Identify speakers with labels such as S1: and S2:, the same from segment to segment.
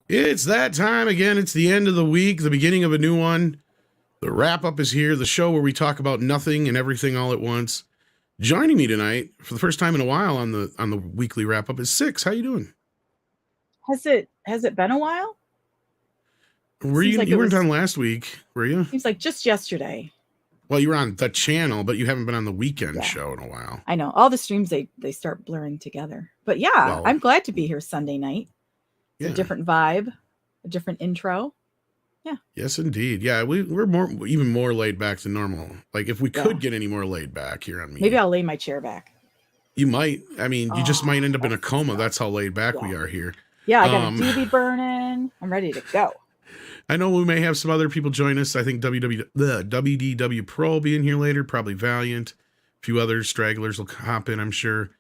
S1: It's that time again. It's the end of the week, the beginning of a new one. The wrap-up is here, the show where we talk about nothing and everything all at once. Joining me tonight for the first time in a while on the weekly wrap-up is Six. How you doing?
S2: Has it been a while?
S1: You weren't on last week, were you?
S2: Seems like just yesterday.
S1: Well, you were on the channel, but you haven't been on the weekend show in a while.
S2: I know. All the streams, they start blurring together. But yeah, well, I'm glad to be here Sunday night. It's a different vibe, a different intro. Yeah.
S1: Yes, indeed. Yeah, we're even more laid back than normal. Like if we could get any more laid back here on me.
S2: Maybe I'll lay my chair back.
S1: You might. I mean, you just might end up in a coma. That's how laid back we are here.
S2: Yeah, I got a doobie burning. I'm ready to go.
S1: I know we may have some other people join us. I think WDW Pro will be in here later, probably Valiant. A few other stragglers will hop in, I'm sure.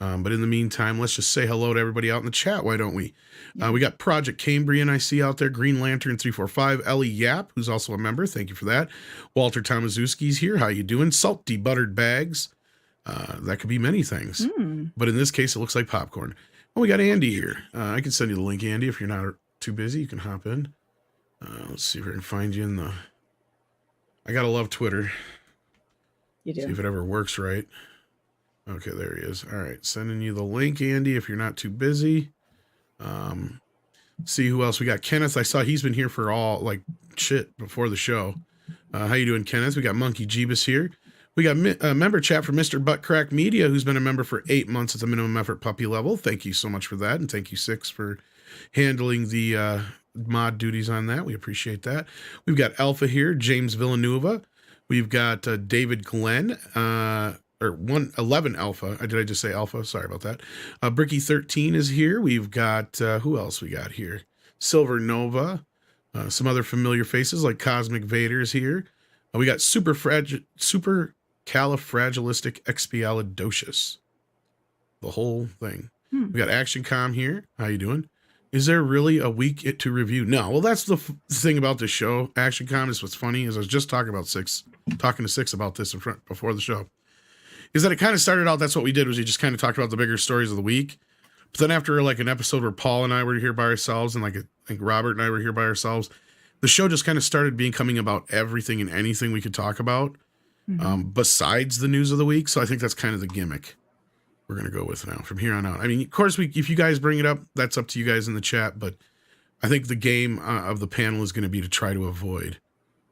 S1: But in the meantime, let's just say hello to everybody out in the chat. Why don't we? We got Project Cambrian, I see out there. Green Lantern 345. Ellie Yap, who's also a member. Thank you for that. Walter Tomaszewski's here. How you doing? Salty Buttered Bags. That could be many things. But in this case, it looks like popcorn. Oh, we got Andy here. I can send you the link, Andy. If you're not too busy, you can hop in. Let's see if I can find you in the... I gotta love Twitter.
S2: You do.
S1: See if it ever works right. Okay, there he is. All right, sending you the link, Andy, if you're not too busy. See who else we got. Kenneth, I saw he's been here for before the show. How you doing, Kenneth? We got Monkey Jeebus here. We got a member chat from Mr. Buttcrack Media, who's been a member for 8 months at the minimum effort puppy level. Thank you so much for that, and thank you, Six, for handling the mod duties on that. We appreciate that. We've got Alpha here, James Villanueva. We've got David Glenn, or 111 Alpha. Did I just say Alpha? Sorry about that. Bricky 13 is here. We've got, who else we got here? Silver Nova. Some other familiar faces like Cosmic Vader is here. We got Supercalifragilisticexpialidocious. The whole thing. We got Action Com here. How you doing? Is there really a week to review? No. Well, that's the thing about this show. Action Com is what's funny is I was just talking to Six about this before the show. Is that it kind of started out, that's what we did, was we just kind of talked about the bigger stories of the week. But then after like an episode where Paul and I were here by ourselves, and like I think Robert and I were here by ourselves, the show just kind of started becoming about everything and anything we could talk about besides the news of the week. So I think that's kind of the gimmick we're going to go with now from here on out. I mean, of course, if you guys bring it up, that's up to you guys in the chat. But I think the game of the panel is going to be to try to avoid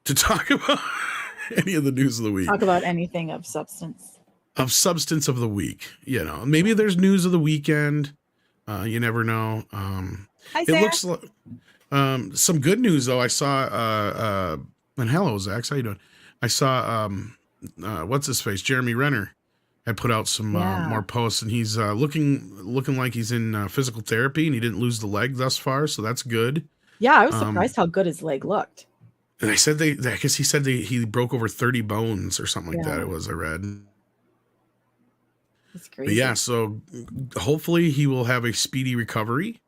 S1: to talk about any of the news of the week.
S2: Talk about anything of substance.
S1: Of substance of the week. You know, maybe there's news of the weekend. You never know.
S2: Hi, Zach.
S1: It looks like some good news, though. I saw, and hello, Zach. How you doing? I saw, what's his face? Jeremy Renner had put out some more posts, and he's looking like he's in physical therapy, and he didn't lose the leg thus far, so that's good.
S2: Yeah, I was surprised how good his leg looked.
S1: And I said I guess he said he broke over 30 bones or something like that. It was, I read.
S2: That's crazy.
S1: But yeah, so hopefully he will have a speedy recovery.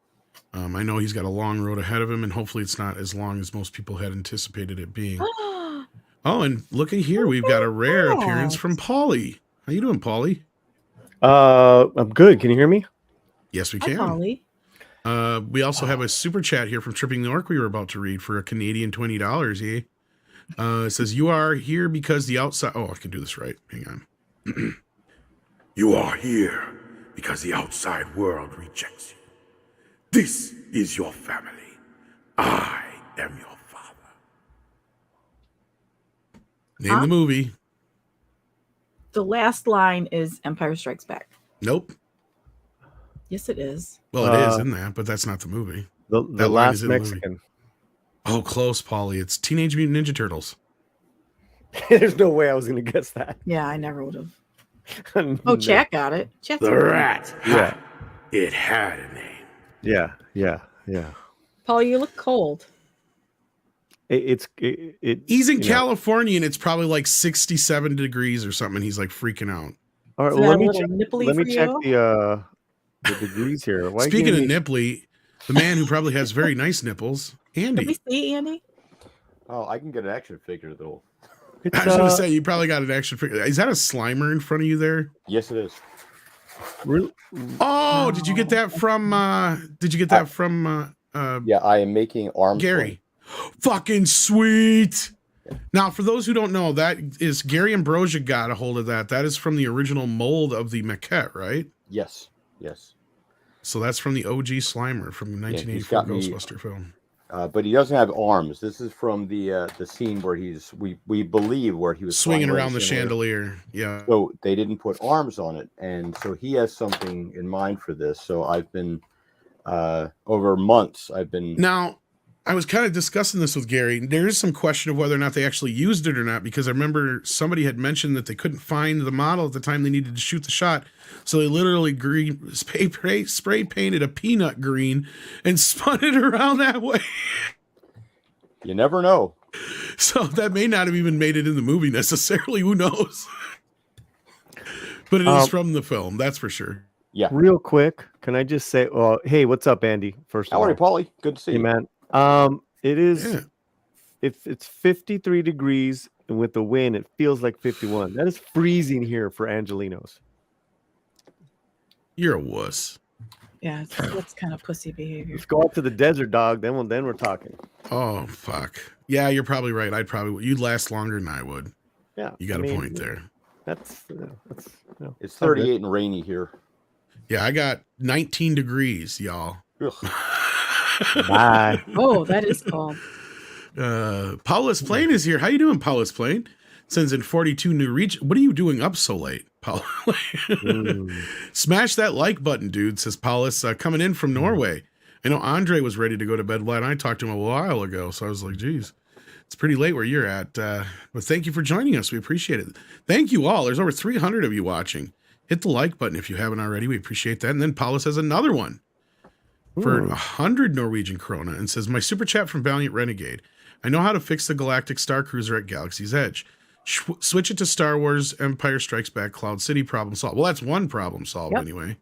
S1: I know he's got a long road ahead of him, and hopefully it's not as long as most people had anticipated it being. Oh, and looky here, we've got a rare appearance from Paulie. How you doing, Paulie?
S3: I'm good. Can you hear me?
S1: Yes, we can.
S2: Hi, Paulie.
S1: We also have a super chat here from Tripping the Orc we were about to read for a Canadian $20. It says, you are here because the outside... Oh, I can do this right. Hang on. You are here because the outside world rejects you. This is your family. I am your father. Name the movie.
S2: The last line is Empire Strikes Back.
S1: Nope.
S2: Yes, it is.
S1: Well, it is in that, but that's not the movie.
S3: The Last Mexican.
S1: Oh, close, Paulie. It's Teenage Mutant Ninja Turtles.
S3: There's no way I was going to guess that.
S2: Yeah, I never would have. Oh, Chat got it. Chat's
S1: the rat. Yeah. It had a name.
S3: Yeah.
S2: Paul, you look cold.
S3: He's
S1: in California, and it's probably like 67 degrees or something. And he's like freaking out.
S3: All right, well, let me check the degrees here.
S1: Speaking of nipply, the man who probably has very nice nipples, Andy.
S2: Can we see Andy?
S4: Oh, I can get an action figure though.
S1: I was going to say, you probably got an action figure. Is that a Slimer in front of you there?
S4: Yes, it is.
S1: Really? Oh, did you get that from?
S4: Yeah, I am making arms.
S1: Gary. Fucking sweet. Now, for those who don't know, that is Gary Ambrosia got a hold of that. That is from the original mold of the maquette, right?
S4: Yes.
S1: So that's from the OG Slimer from the 1984 Ghostbuster film.
S4: But he doesn't have arms. This is from the scene where we believe where he was
S1: swinging around the chandelier. Yeah.
S4: So they didn't put arms on it, and so he has something in mind for this. So I've been over months.
S1: Now. I was kind of discussing this with Gary. There is some question of whether or not they actually used it or not, because I remember somebody had mentioned that they couldn't find the model at the time they needed to shoot the shot. So they literally spray painted a peanut green and spun it around that way.
S4: You never know.
S1: So that may not have even made it in the movie necessarily. Who knows? But it is from the film. That's for sure.
S3: Yeah. Real quick, can I just say, hey, what's up, Andy? First of all.
S4: How are you, Paulie? Good to see you,
S3: man. It is, it's 53 degrees, and with the wind, it feels like 51. That is freezing here for Angelinos.
S1: You're a wuss.
S2: Yeah, that's kind of pussy behavior.
S3: Let's go out to the desert, dog. Then we're talking.
S1: Oh, fuck. Yeah, you're probably right. You'd last longer than I would.
S3: Yeah.
S1: You got a point there.
S3: That's
S4: it's 38 and rainy here.
S1: Yeah, I got 19 degrees, y'all.
S3: Bye.
S2: Oh, that is cold.
S1: Paulus Plain is here. How you doing, Paulus Plain? Sends in 42 new reach. What are you doing up so late, Paulus? Smash that like button, dude, says Paulus, coming in from Norway. I know Andre was ready to go to bed, and I talked to him a while ago, so I was like, geez, it's pretty late where you're at. But thank you for joining us. We appreciate it. Thank you all. There's over 300 of you watching. Hit the like button if you haven't already. We appreciate that. And then Paulus has another one for 100 Norwegian krona and says, my super chat from Valiant Renegade. I know how to fix the Galactic Star Cruiser at Galaxy's Edge. Switch it to Star Wars, Empire Strikes Back, Cloud City, problem solved. Well, that's one problem solved anyway.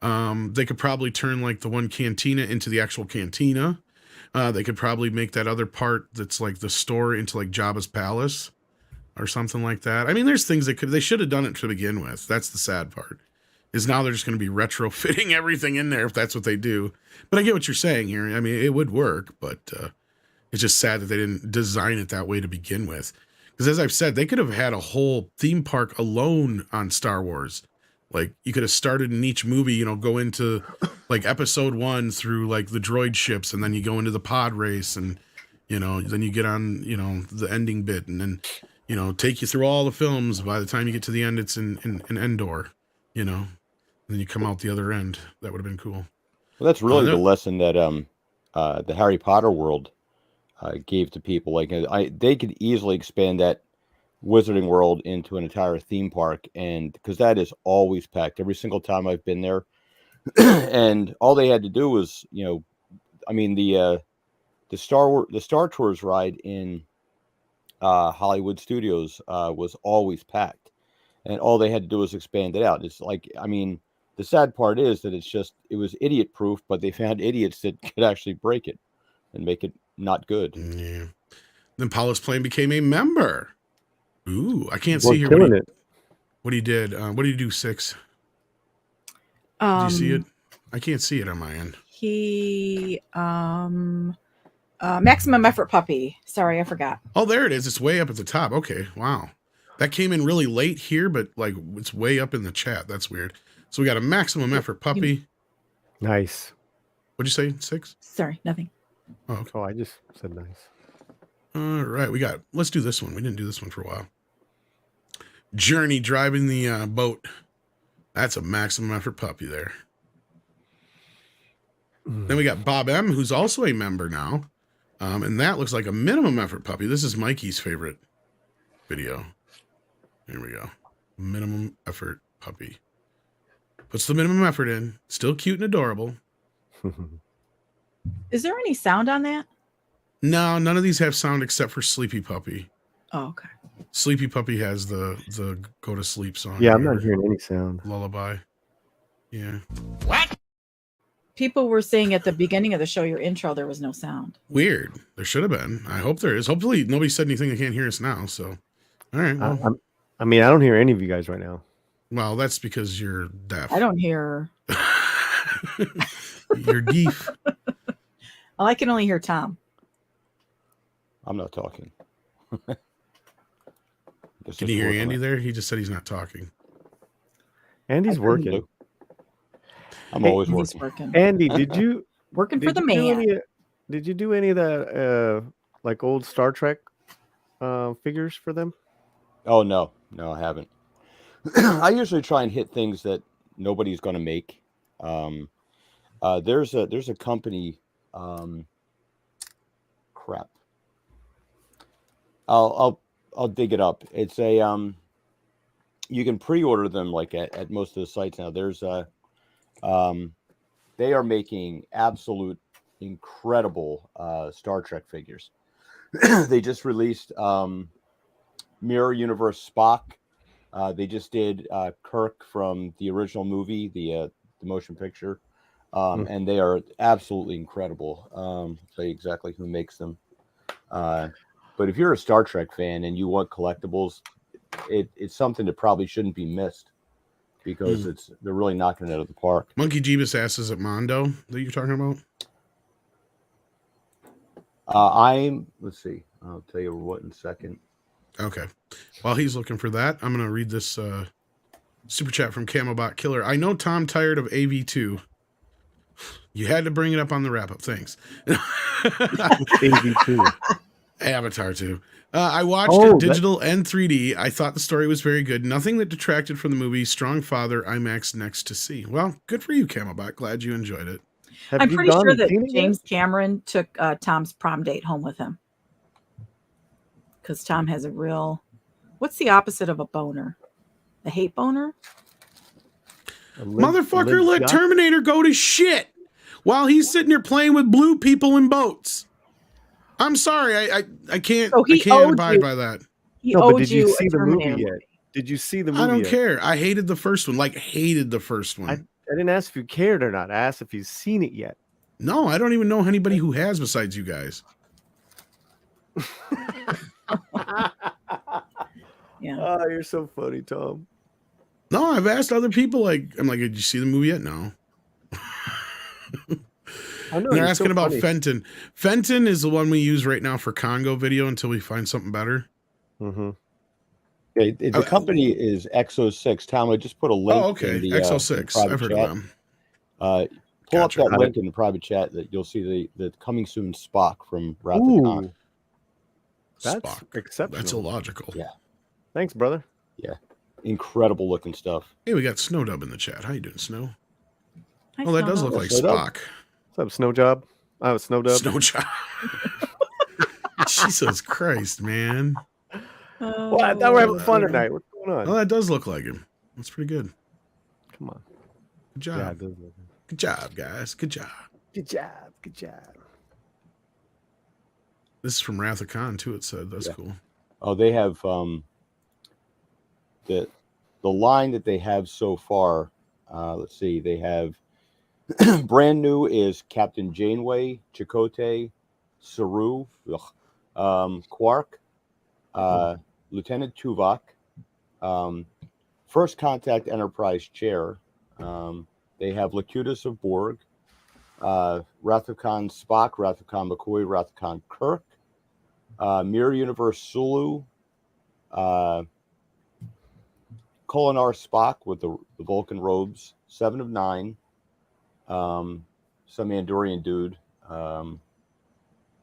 S1: They could probably turn like the one cantina into the actual cantina. They could probably make that other part that's like the store into like Jabba's palace or something like that. I mean, there's things they should have done it to begin with. That's the sad part. Is now they're just going to be retrofitting everything in there if that's what they do. But I get what you're saying here. I mean, it would work, but it's just sad that they didn't design it that way to begin with. Because as I've said, they could have had a whole theme park alone on Star Wars. Like, you could have started in each movie, go into like episode 1 through like the droid ships, and then you go into the pod race, and then you get on the ending bit, and then take you through all the films. By the time you get to the end, it's in Endor, and then you come out the other end. That would have been cool.
S4: Well, that's really the lesson that the Harry Potter world gave to people. Like, they could easily expand that Wizarding World into an entire theme park, and because that is always packed every single time I've been there. And all they had to do was, the Star Tours ride in Hollywood Studios was always packed, and all they had to do was expand it out. It's like, the sad part is that it was idiot proof, but they found idiots that could actually break it and make it not good.
S1: Yeah. Then Paulus Plain became a member. Ooh, I can't
S3: We're
S1: see here what he did. What did he do, 6? Do you see it? I can't see it on my end.
S2: He maximum effort puppy. Sorry, I forgot.
S1: Oh, there it is. It's way up at the top. Okay, wow. That came in really late here, but like it's way up in the chat. That's weird. So we got a maximum effort puppy.
S3: Nice.
S1: What'd you say? 6?
S2: Sorry, nothing.
S3: Oh, okay. I just said nice.
S1: All right, let's do this one. We didn't do this one for a while. Journey driving the boat. That's a maximum effort puppy there. Then we got Bob M, who's also a member now. And that looks like a minimum effort puppy. This is Mikey's favorite video. There we go. Minimum effort puppy. Puts the minimum effort in. Still cute and adorable.
S2: Is there any sound on that?
S1: No, none of these have sound except for Sleepy Puppy.
S2: Oh, okay.
S1: Sleepy Puppy has the go to sleep song.
S3: Yeah, I'm not hearing any sound.
S1: Lullaby. Yeah.
S2: What? People were saying at the beginning of the show, your intro, there was no sound.
S1: Weird. There should have been. I hope there is. Hopefully nobody said anything they can't hear us now. So, all right. Well.
S3: I don't hear any of you guys right now.
S1: Well, that's because you're deaf.
S2: I don't hear.
S1: You're deaf.
S2: Well, I can only hear Tom.
S4: I'm not talking.
S1: Can you hear Andy there? He just said he's not talking.
S3: Andy's working.
S4: I'm always working.
S3: Andy, did you
S2: working for the man?
S3: Did you do any of the like old Star Trek figures for them?
S4: Oh no, I haven't. I usually try and hit things that nobody's going to make. There's a company. Crap. I'll dig it up. It's a you can pre-order them like at most of the sites now. There's they are making absolute incredible Star Trek figures. They just released Mirror Universe Spock. They just did Kirk from the original movie, the motion picture, and they are absolutely incredible. I'll tell you exactly who makes them. But if you're a Star Trek fan and you want collectibles, it's something that probably shouldn't be missed because they're really knocking it out of the park.
S1: Monkey Jeebus asks, is it Mondo that you're talking about?
S4: Let's see. I'll tell you what in a second.
S1: Okay. While he's looking for that, I'm going to read this super chat from Camobot Killer. I know Tom tired of AV2. You had to bring it up on the wrap up. Thanks.
S3: AV2.
S1: Avatar 2. I watched it digital and 3D. I thought the story was very good. Nothing that detracted from the movie. Strong Father, IMAX next to see. Well, good for you, Camobot. Glad you enjoyed it.
S2: I'm pretty sure that James Cameron took Tom's prom date home with him. Because Tom has a real... What's the opposite of a boner? A hate boner?
S1: Motherfucker let Terminator go to shit while he's sitting there playing with blue people in boats. I'm sorry, I can't abide by that.
S3: But did you see the movie yet? Did you see the movie?
S1: I don't care. I hated the first one. Hated the first one.
S3: I didn't ask if you cared or not. I asked if you've seen it yet.
S1: No, I don't even know anybody who has besides you guys.
S2: Yeah.
S3: Oh, you're so funny, Tom.
S1: No, I've asked other people. I'm like, did you see the movie yet? No.
S3: I know,
S1: they're asking about Fenton. Fenton is the one we use right now for Congo video until we find something better.
S3: Mm-hmm.
S4: The company is Exo6. Tom, I just put a link.
S1: Oh, okay.
S4: In the,
S1: Exo6. I've heard
S4: chat.
S1: of them.
S4: Pull up that link in the private chat that you'll see the coming soon Spock from Wrath of Khan.
S3: That's
S1: Spock.
S3: exceptional.
S1: That's illogical.
S4: Yeah.
S3: Thanks, brother.
S4: Yeah. Incredible looking stuff.
S1: Hey, we got Snowdub in the chat. How you doing, Snow?
S2: Hi,
S1: that does look like Spock.
S3: What's up, Snowjob? Oh, Snowdub.
S1: Snowjob. Jesus Christ, man.
S3: Well, I thought we were having fun tonight. What's going on?
S1: Well, that does look like him. That's pretty good.
S3: Come on.
S1: Good job.
S3: Yeah, it does look good.
S1: Good job, guys. Good job.
S3: Good job. Good job.
S1: This is from Wrath of Khan, too, it said. That's cool.
S4: Oh, they have the line that they have so far. Let's see. They have brand new is Captain Janeway, Chakotay, Saru, Quark, Lieutenant Tuvok, First Contact Enterprise Chair. They have Locutus of Borg, Wrath of Khan Spock, Wrath of Khan McCoy, Wrath of Khan Kirk, Mirror Universe Sulu, Kolinar Spock with the Vulcan robes, 7 of 9, some Andorian dude,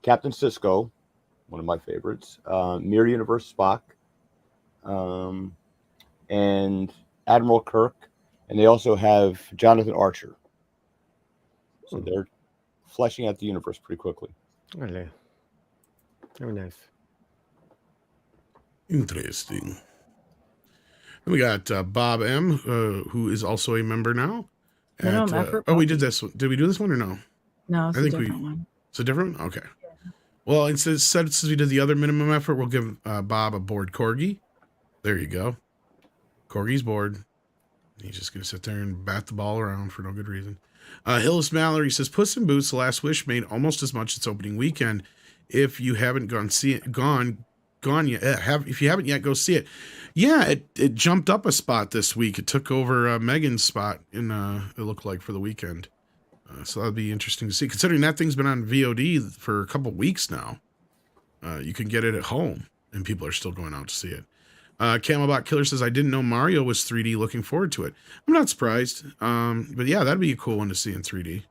S4: Captain Sisko, one of my favorites, Mirror Universe Spock, and Admiral Kirk, and they also have Jonathan Archer. So they're fleshing out the universe pretty quickly.
S3: Really? Very nice.
S1: Interesting. And we got Bob M, who is also a member now. We did this one. Did we do this one or no?
S2: No, it's a different one.
S1: It's a different one? Okay. Yeah. Well, since we did the other minimum effort, we'll give Bob a bored corgi. There you go. Corgi's bored. He's just going to sit there and bat the ball around for no good reason. Hillis Mallory says, Puss in Boots: The Last Wish made almost as much its opening weekend. If you haven't gone yet, if you haven't yet, go see it. Yeah, it jumped up a spot this week. It took over Megan's spot in it looked like for the weekend. So that'll be interesting to see. Considering that thing's been on VOD for a couple weeks now, you can get it at home, and people are still going out to see it. Camelbot Killer says, I didn't know Mario was 3D. Looking forward to it. I'm not surprised. But yeah, that'd be a cool one to see in 3D.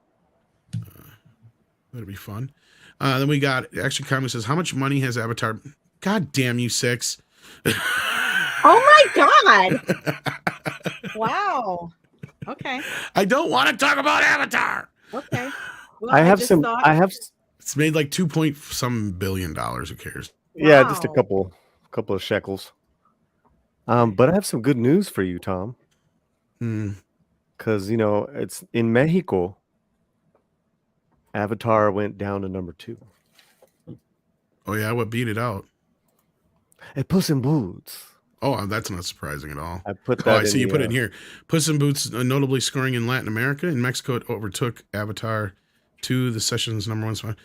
S1: That'd be fun. Then we got Action Comics says, how much money has Avatar? God damn you, Six.
S2: Oh my God. Wow. Okay.
S1: I don't want to talk about Avatar.
S2: Okay. Well,
S3: I have
S1: It's made like 2 point some billion dollars. Who cares?
S3: Yeah, just a
S2: Wow.
S3: couple of shekels. But I have some good news for you, Tom. Because it's in Mexico. Avatar went down to number 2.
S1: Oh yeah, what beat it out?
S3: Puss in Boots.
S1: Oh, that's not surprising at all.
S3: I put
S1: Oh,
S3: that.
S1: I see you put it in here. Puss in Boots notably scoring in Latin America. In Mexico, it overtook Avatar 2, the session's number 1 spot.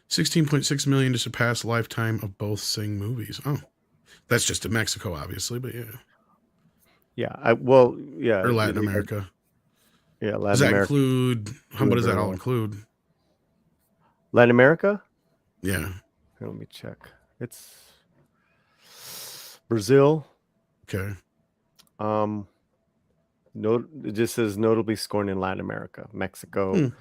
S1: 16.6 million to surpass lifetime of both Sing movies. Oh, that's just in Mexico, obviously, but yeah.
S3: Yeah, or
S1: Latin America.
S3: Yeah, Latin
S1: Does that
S3: America.
S1: include? What does that all include?
S3: Latin America?
S1: Yeah.
S3: Here, let me check. It's Brazil.
S1: Okay.
S3: It just says notably scored in Latin America, Mexico.
S1: Well,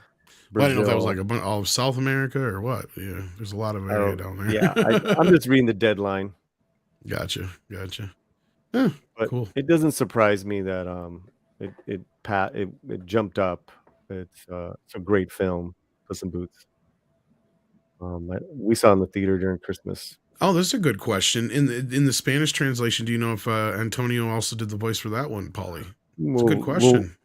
S3: Brazil.
S1: I didn't know if that was like a bunch all of South America or what. Yeah, there's a lot of area down there.
S3: Yeah, I'm just reading the deadline.
S1: Gotcha.
S3: But
S1: cool.
S3: It doesn't surprise me that it jumped up. It's a great film, Puss in Boots. We saw it in the theater during Christmas.
S1: Oh, this is a good question. In the Spanish translation, do you know if Antonio also did the voice for that one, Paulie? It's a good question.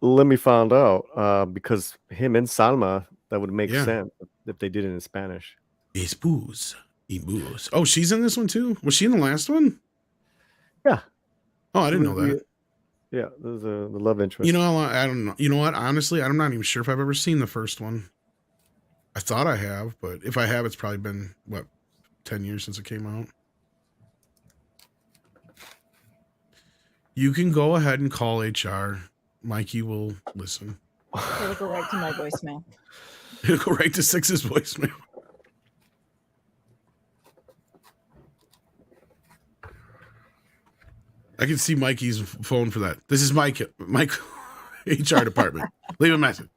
S3: Let me find out, because him and Salma, that would make sense if they did it in Spanish.
S1: Es Puss. Oh, she's in this one too? Was she in the last one?
S3: Yeah.
S1: Oh, I didn't know that.
S3: Yeah, there's the love interest.
S1: You know, I don't know. You know what? Honestly, I'm not even sure if I've ever seen the first one. I thought I have, but if I have, it's probably been, 10 years since it came out. You can go ahead and call HR. Mikey will listen.
S2: It'll go right to my voicemail.
S1: It'll go right to Six's voicemail. I can see Mikey's phone for that. This is Mike HR department. Leave a message.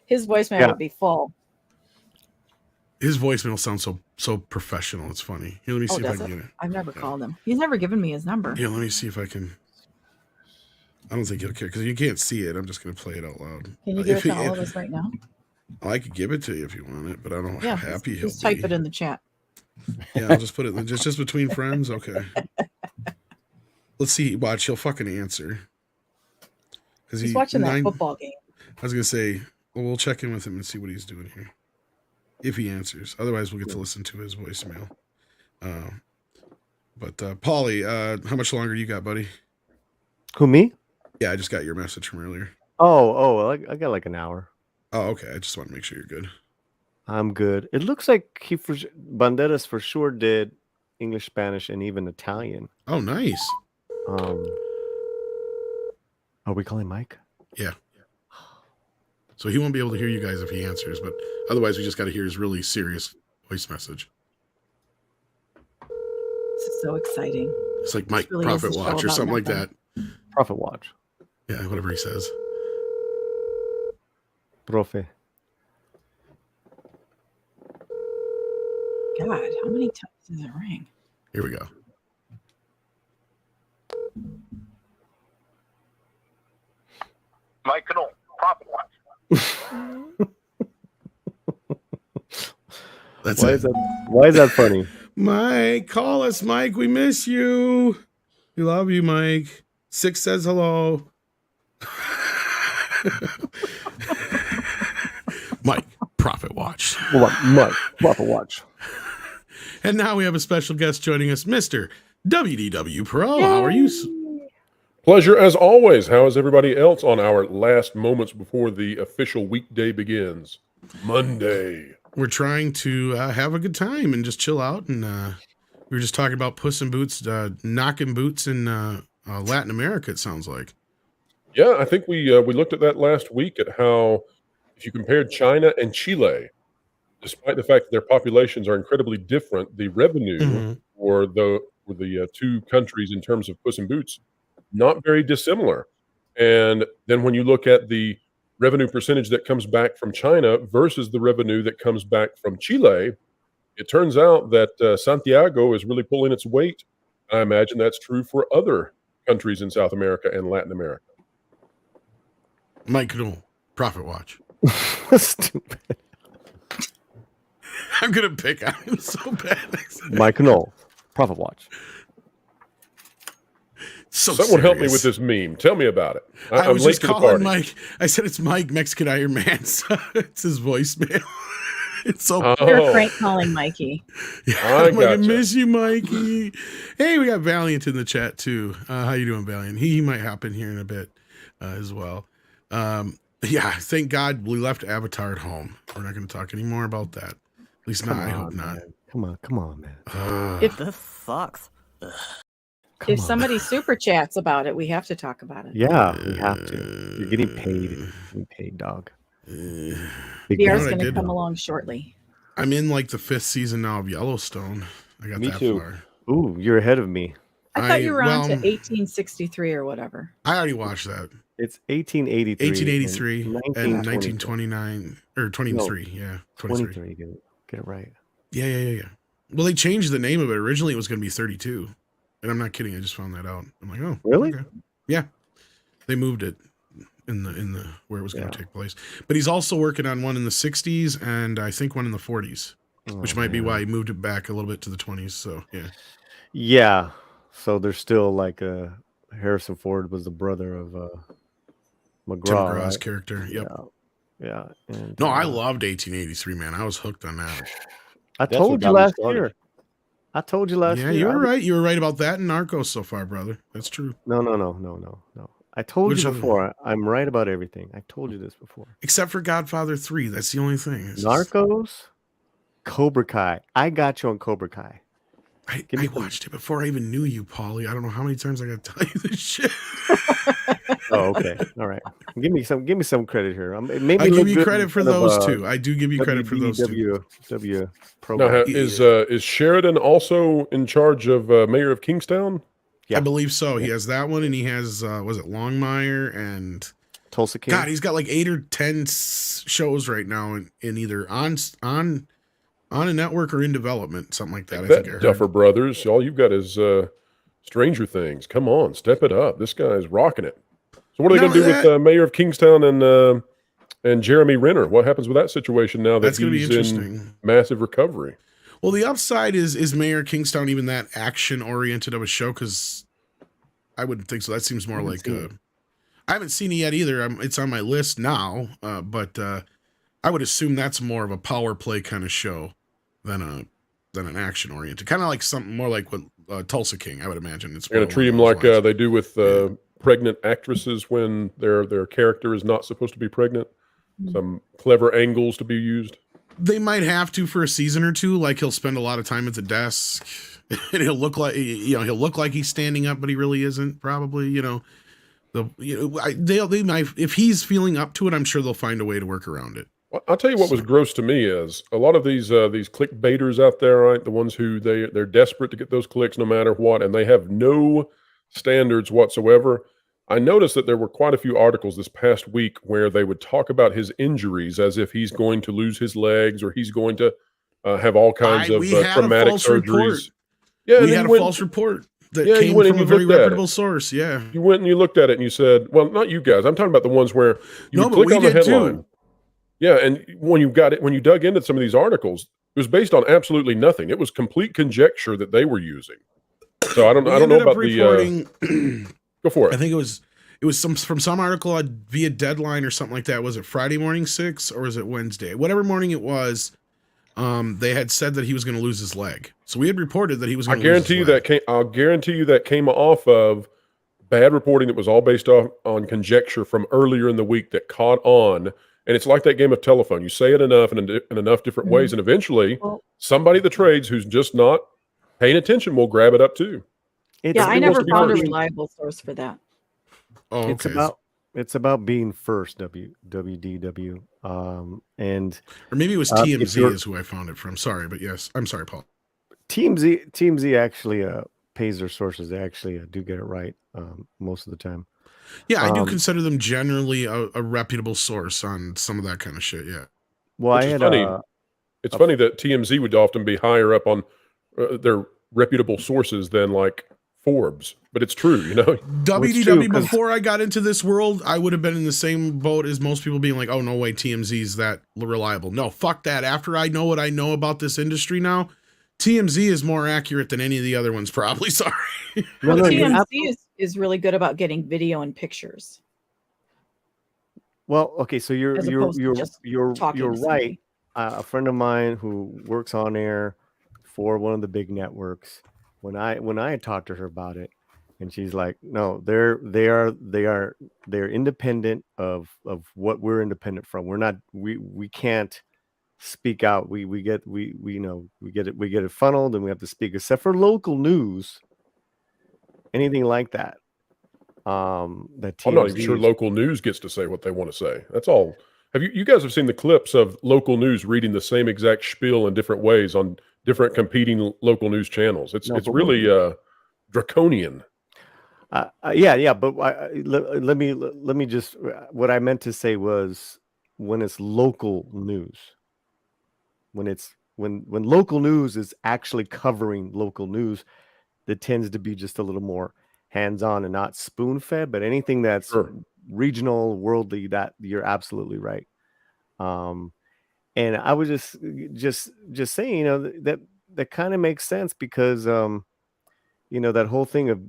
S2: His voicemail would be full.
S1: His voicemail sounds so professional. It's funny. Here, let me see if I can get it.
S2: I've never called him. He's never given me his number.
S1: Yeah, let me see if I can. I don't think you'll care because you can't see it. I'm just going to play it out loud.
S2: Can you give it to all of us right now?
S1: I could give it to you if you want it, but I don't know how happy he'll be.
S2: Just type it in the chat.
S1: Yeah, I'll just put it just between friends. Okay. Let's see. Watch, he'll fucking answer.
S2: He's watching that football game.
S1: I was going to say, well, we'll check in with him and see what he's doing here. If he answers. Otherwise, we'll get to listen to his voicemail. But Paulie, how much longer you got, buddy?
S3: Who, me?
S1: Yeah, I just got your message from earlier.
S3: I got like an hour.
S1: Oh, okay. I just want to make sure you're good.
S3: I'm good. It looks like Banderas for sure did English, Spanish, and even Italian.
S1: Oh, nice.
S3: Are we calling Mike?
S1: Yeah. So he won't be able to hear you guys if he answers, but otherwise we just got to hear his really serious voice message.
S2: This is so exciting.
S1: It's like Mike
S2: really
S1: Profit Watch or something like that.
S3: Profit Watch.
S1: Yeah, whatever he says.
S3: Profe.
S2: God, how many times does it ring?
S1: Here we go.
S5: Mike Canole, Profit Watch.
S1: That's
S3: Why
S1: it.
S3: is that? Why is that funny?
S1: Mike, call us, Mike. We miss you. We love you, Mike. Six says hello. Mike, Profit Watch.
S3: Mike, Profit Watch.
S1: And now we have a special guest joining us, Mr. WDW Pro. Yay. How are you?
S6: Pleasure as always. How is everybody else on our last moments before the official weekday begins? Monday.
S1: We're trying to have a good time and just chill out. And we were just talking about Puss in Boots, knocking boots in Latin America, it sounds like.
S6: Yeah, I think we looked at that last week at how if you compared China and Chile, despite the fact that their populations are incredibly different, the revenue
S1: hmm
S6: for the two countries in terms of Puss in Boots not very dissimilar. And then when you look at the revenue percentage that comes back from China versus the revenue that comes back from Chile, it turns out that Santiago is really pulling its weight. I imagine that's true for other countries in South America and Latin America.
S1: Mike Knoll, Profit Watch.
S3: Stupid.
S1: I'm gonna pick on him so bad.
S3: Mike Knoll, Profit Watch.
S1: So
S6: Someone help me
S1: serious.
S6: with this meme. Tell me about it.
S1: I
S6: I'm
S1: was
S6: late
S1: just
S6: to the
S1: calling
S6: party.
S1: Mike. I said it's Mike, Mexican Iron Man. So it's his voicemail. It's so.
S2: You're
S6: Oh,
S2: Frank calling Mikey.
S1: Yeah,
S6: I
S1: I'm like, I
S6: gotcha.
S1: miss you, Mikey. Hey, we got Valiant in the chat too. How you doing, Valiant? He might hop in here in a bit as well. Yeah, thank God we left Avatar at home. We're not going to talk anymore about that. At least not. I hope not.
S3: Man. Come on, man.
S2: If
S7: This sucks.
S3: Come
S2: if
S3: on.
S2: somebody super chats about it, we have to talk about it.
S3: Yeah, we have to. You're getting paid. You're getting paid, dog. Big
S1: You know
S2: VR's
S1: what I
S2: going to
S1: did?
S2: come along shortly.
S1: I'm in like the 5th season now of Yellowstone. I got
S4: Me
S1: that
S4: too.
S1: far.
S3: Ooh, you're ahead of me.
S2: I thought you were on to
S1: well,
S2: 1863 or whatever.
S1: I already watched that.
S3: It's 1883.
S1: 1883 and
S3: 1923.
S1: 1929 or 23. Yeah, 23.
S3: 23. Get it right.
S1: Yeah. Well, they changed the name of it. Originally, it was going to be 32. And I'm not kidding. I just found that out. I'm like, oh,
S3: Really?
S1: okay. Yeah. They moved it in the where it was going to
S3: Yeah.
S1: take place. But he's also working on one in the 60s and I think one in the 40s, which might be why he moved it back a little bit to the 20s. So yeah.
S3: Yeah. So there's still like Harrison Ford was the brother of
S1: Tim
S3: McGraw,
S1: McGraw's
S3: right?
S1: character. Yep.
S3: Yeah. And,
S1: No, I loved 1883, man. I was hooked on that.
S3: I
S4: That's
S3: told
S4: what
S3: you
S4: got me
S3: last
S4: started.
S3: year. I told you last
S1: Yeah,
S3: year.
S1: you were right. You were right about that and Narcos so far, brother. That's true.
S3: No. I told
S1: Which
S3: you
S1: other-
S3: before. I'm right about everything. I told you this before.
S1: Except for Godfather 3. That's the only thing. It's just-
S3: Narcos, Cobra Kai. I got you on Cobra Kai.
S1: I
S3: Give me some-
S1: watched it before I even knew you, Paulie. I don't know how many times I got to tell you this shit.
S3: Oh, okay. All right. Give me some credit here. Maybe
S1: I give
S3: look
S1: you
S3: good
S1: credit
S3: in
S1: for
S3: front of,
S1: those two. I do give you credit for those two.
S3: W
S6: Now,
S3: program.
S6: is Sheridan also in charge of Mayor of Kingstown?
S3: Yeah.
S1: I believe so. He has that one, and he has was it Longmire and
S3: Tulsa King.
S1: God, he's got like 8 or 10 shows right now in either on a network or in development, something like that. I think I heard.
S6: Duffer Brothers. All you've got is Stranger Things. Come on, step it up. This guy's rocking it. So what are they
S1: Not
S6: going to do
S1: only
S6: with Mayor of Kingstown and Jeremy Renner? What happens with that situation now that
S1: That's going to be
S6: he's in
S1: interesting.
S6: massive recovery?
S1: Well, the upside is Mayor Kingstown even that action oriented of a show? Because I wouldn't think so. That seems more like I haven't seen it yet either. It's on my list now, but I would assume that's more of a power play kind of show than an action oriented. Kind of like something more like what Tulsa King. I would imagine it's
S6: They're going to treat him like they do with pregnant actresses when their character is not supposed to be pregnant. Some clever angles to be used.
S1: They might have to for a season or two. Like he'll spend a lot of time at the desk, and he'll look like he'll look like he's standing up, but he really isn't. Probably, they might, if he's feeling up to it, I'm sure they'll find a way to work around it.
S6: Well, I'll tell you what was gross to me is a lot of these clickbaiters out there, right? The ones who they're desperate to get those clicks no matter what, and they have no standards whatsoever. I noticed that there were quite a few articles this past week where they would talk about his injuries as if he's going to lose his legs or he's going to have all kinds of
S1: we had
S6: traumatic
S1: a false
S6: surgeries.
S1: report.
S6: Yeah,
S1: We had a false report that came
S6: went and
S1: from a
S6: you
S1: very
S6: looked at it.
S1: reputable source. Yeah.
S6: You went and you looked at it and you said, well, not you guys. I'm talking about the ones where you would
S1: but
S6: click
S1: we
S6: on the
S1: did
S6: headline.
S1: too.
S6: Yeah, and when you dug into some of these articles, it was based on absolutely nothing. It was complete conjecture that they were using. So I don't know about the. Go for it.
S1: I think it was from some article via Deadline or something like that. Was it Friday morning 6 or was it Wednesday? Whatever morning it was, they had said that he was going to lose his leg. So we had reported that he was going to lose his leg.
S6: I'll guarantee you that came off of bad reporting that was all based on conjecture from earlier in the week that caught on. And it's like that game of telephone. You say it enough in enough different ways, and eventually somebody at the trades who's just not paying attention will grab it up too.
S2: I never found a reliable source for that.
S1: Oh,
S3: It's
S1: okay.
S3: about It's about being first. WDW. And
S1: Or maybe it was
S3: if
S1: TMZ
S3: you're-
S1: is who I found it from. Sorry, but yes, I'm sorry, Paul.
S3: TMZ actually pays their sources. They actually do get it right most of the time.
S1: Yeah, I do consider them generally a reputable source on some of that kind of shit. Yeah.
S3: Well,
S6: Which is funny. It's funny that TMZ would often be higher up on their reputable sources than like Forbes, but it's true, you know.
S1: WDW, before I got into this world, I would have been in the same boat as most people being like, oh, no way, TMZ is that reliable. No, fuck that. After I know what I know about this industry now, TMZ is more accurate than any of the other ones, probably. Sorry.
S2: Well, TMZ is really good about getting video and pictures.
S3: Well, okay, so you're
S2: to
S3: right. A friend of mine who works on air for one of the big networks, when I talked to her about it, and she's like, no, they're independent of what we're independent from. We're not, we can't speak out. We get it funneled, and we have to speak, except for local news, anything like that. That
S6: I'm not even sure local news gets to say what they want to say. That's all. Have you guys have seen the clips of local news reading the same exact spiel in different ways on different competing local news channels? It's really draconian.
S3: Yeah, but let me just, what I meant to say was, when it's local news, when local news is actually covering local news, that tends to be just a little more hands-on and not spoon-fed. But anything that's regional, worldly, that you're absolutely right. And I was just saying, that kind of makes sense, because that whole thing of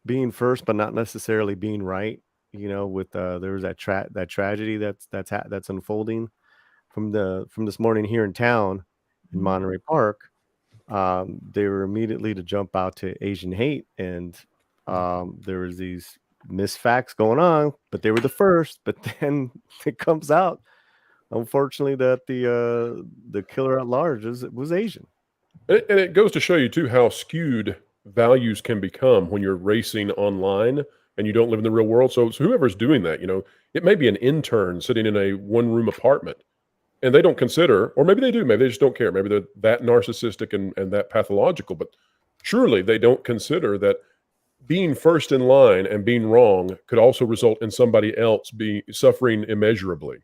S3: being first but not necessarily being right, with there was that tragedy that's unfolding from this morning here in town in Monterey Park. They were immediately to jump out to Asian hate, and there was these misfacts going on, but they were the first. But then it comes out, unfortunately, that the killer at large was Asian.
S6: And it goes to show you too how skewed values can become when you're racing online and you don't live in the real world. So whoever's doing that, it may be an intern sitting in a one-room apartment, and they don't consider, or maybe they do, maybe they just don't care. Maybe they're that narcissistic and that pathological, but surely they don't consider that being first in line and being wrong could also result in somebody else suffering immeasurably.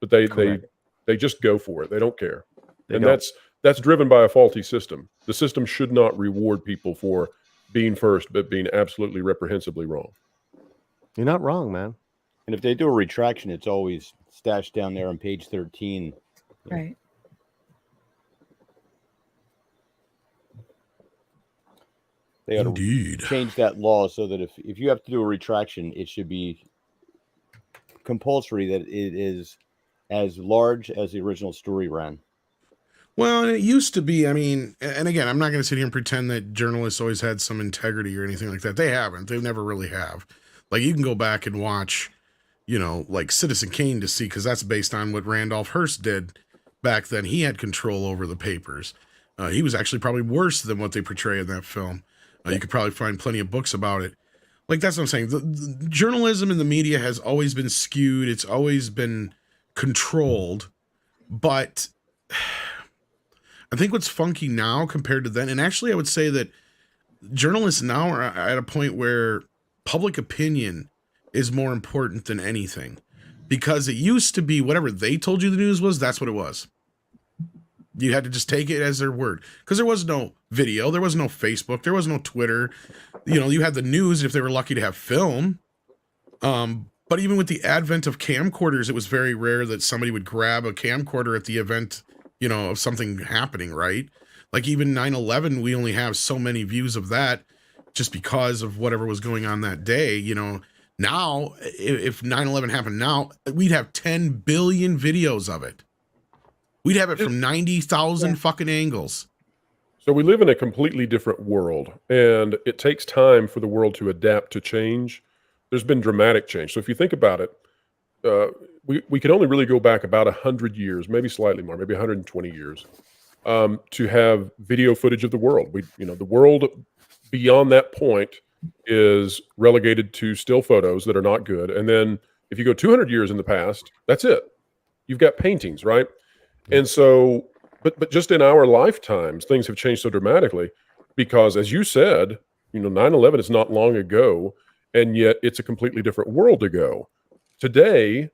S6: But they just go for it. They don't care. That's driven by a faulty system. The system should not reward people for being first, but being absolutely reprehensibly wrong.
S3: You're not wrong, man.
S4: And if they do a retraction, it's always stashed down there on page 13.
S2: Right.
S4: They ought to change that law so that if you have to do a retraction, it should be compulsory that it is as large as the original story ran.
S1: Well, and it used to be, I mean, and again, I'm not going to sit here and pretend that journalists always had some integrity or anything like that. They haven't. They never really have. Like, you can go back and watch, like Citizen Kane to see, because that's based on what Randolph Hearst did back then. He had control over the papers. He was actually probably worse than what they portray in that film. You could probably find plenty of books about it. Like, that's what I'm saying. The journalism in the media has always been skewed. It's always been controlled. But I think what's funky now compared to then, and actually I would say that journalists now are at a point where public opinion is more important than anything, because it used to be whatever they told you the news was, that's what it was. You had to just take it as their word, because there was no video, there was no Facebook, there was no Twitter. You had the news if they were lucky to have film. But even with the advent of camcorders, it was very rare that somebody would grab a camcorder at the event, of something happening, right? Like even 9/11, we only have so many views of that just because of whatever was going on that day. Now, if 9/11 happened now, we'd have 10 billion videos of it. We'd have it from 90,000 fucking angles.
S6: So we live in a completely different world, and it takes time for the world to adapt to change. There's been dramatic change. So if you think about it, we can only really go back about 100 years, maybe slightly more, maybe 120 years, to have video footage of the world. The world beyond that point is relegated to still photos that are not good. And then if you go 200 years in the past, that's it. You've got paintings, right? And so, but just in our lifetimes, things have changed so dramatically because, as you said, 9/11 is not long ago, and yet it's a completely different world ago. Today,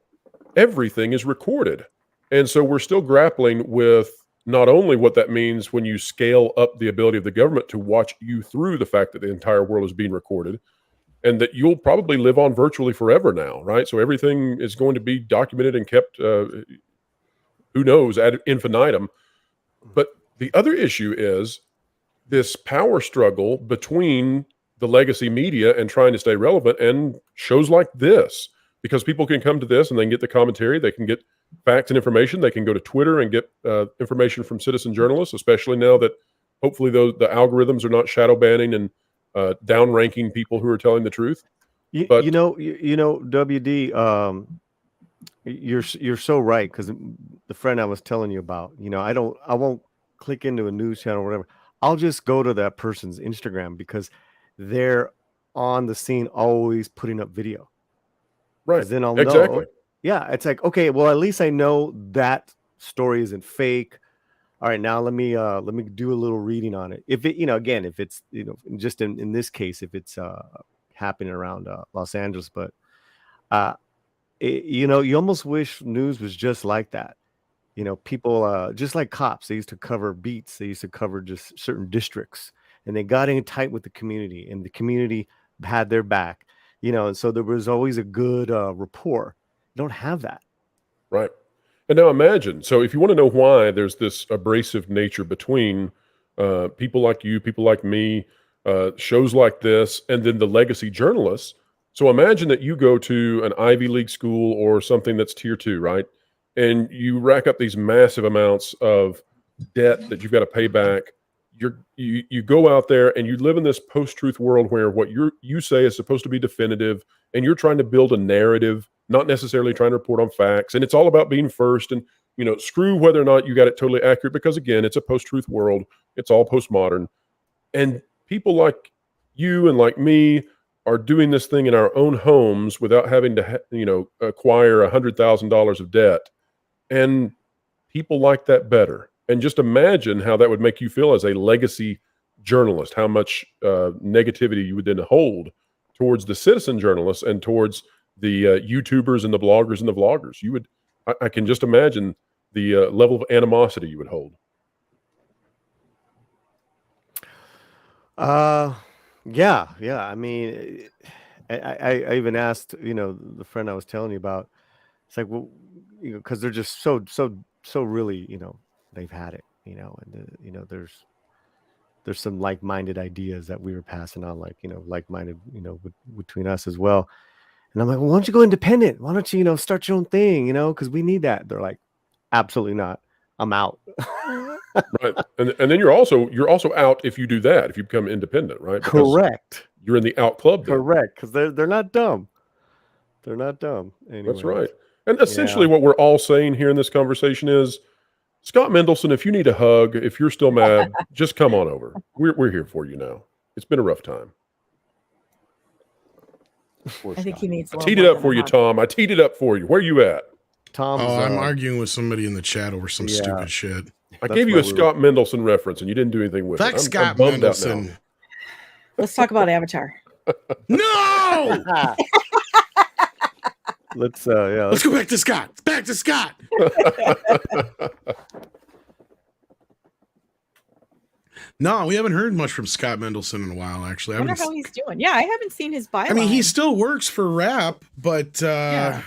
S6: everything is recorded. And so we're still grappling with not only what that means when you scale up the ability of the government to watch you through the fact that the entire world is being recorded, and that you'll probably live on virtually forever now, right? So everything is going to be documented and kept, who knows, ad infinitum. But the other issue is this power struggle between the legacy media and trying to stay relevant and shows like this, because people can come to this and they can get the commentary, they can get facts and information, they can go to Twitter and get information from citizen journalists, especially now that hopefully the algorithms are not shadow banning and downranking people who are telling the truth. But WD, you're so right, because the friend I was telling you about, I won't click into a news channel or whatever. I'll just go to that person's Instagram because they're on the scene, always putting up video. Right.
S3: Then I'll
S6: exactly.
S3: know. Yeah, it's like, okay, well, at least I know that story isn't fake. All right, now let me do a little reading on it. If it, again, if it's, just in this case, if it's happening around Los Angeles, but you almost wish news was just like that. People just like cops, they used to cover beats, they used to cover just certain districts, and they got in tight with the community, and the community had their back, and so there was always a good rapport. You don't have that.
S6: Right. And now imagine, so if you want to know why there's this abrasive nature between people like you, people like me, shows like this, and then the legacy journalists. So imagine that you go to an Ivy League school or something that's tier 2, right? And you rack up these massive amounts of debt that you've got to pay back. You go out there and you live in this post-truth world where what you say is supposed to be definitive, and you're trying to build a narrative, not necessarily trying to report on facts. And it's all about being first, and screw whether or not you got it totally accurate, because again, it's a post-truth world. It's all postmodern. And people like you and like me are doing this thing in our own homes without having to acquire $100,000 of debt. And people like that better. And just imagine how that would make you feel as a legacy journalist, how much negativity you would then hold towards the citizen journalists and towards the YouTubers and the bloggers and the vloggers. I can just imagine the level of animosity you would hold.
S3: Yeah. I mean, I even asked, the friend I was telling you about, it's like, well, because they're just so really, they've had it, and there's some like-minded ideas that we were passing on, like, like-minded, between us as well. And I'm like, well, why don't you go independent? Why don't you, start your own thing, because we need that. They're like, absolutely not. I'm out.
S6: Right. And then you're also out if you do that, if you become independent, right? Because
S3: correct.
S6: You're in the out club then.
S3: Correct. Because they're not dumb. They're not dumb. Anyways.
S6: That's right. And essentially what we're all saying here in this conversation is, Scott Mendelson, if you need a hug, if you're still mad, just come on over. We're here for you now. It's been a rough time.
S2: I think he needs.
S6: I teed it up for you, Tom. I teed it up for you. Where you at?
S3: Tom.
S1: I'm arguing with somebody in the chat over some stupid shit.
S6: I gave you a Scott Mendelson reference, and you didn't do anything with it.
S1: Scott Mendelson.
S2: Let's talk about Avatar.
S1: No.
S3: Let's
S1: go back to Scott. Back to Scott. No, we haven't heard much from Scott Mendelson in a while, actually.
S2: I wonder how he's doing. Yeah, I haven't seen his bio.
S1: I mean, he still works for rap, but yeah.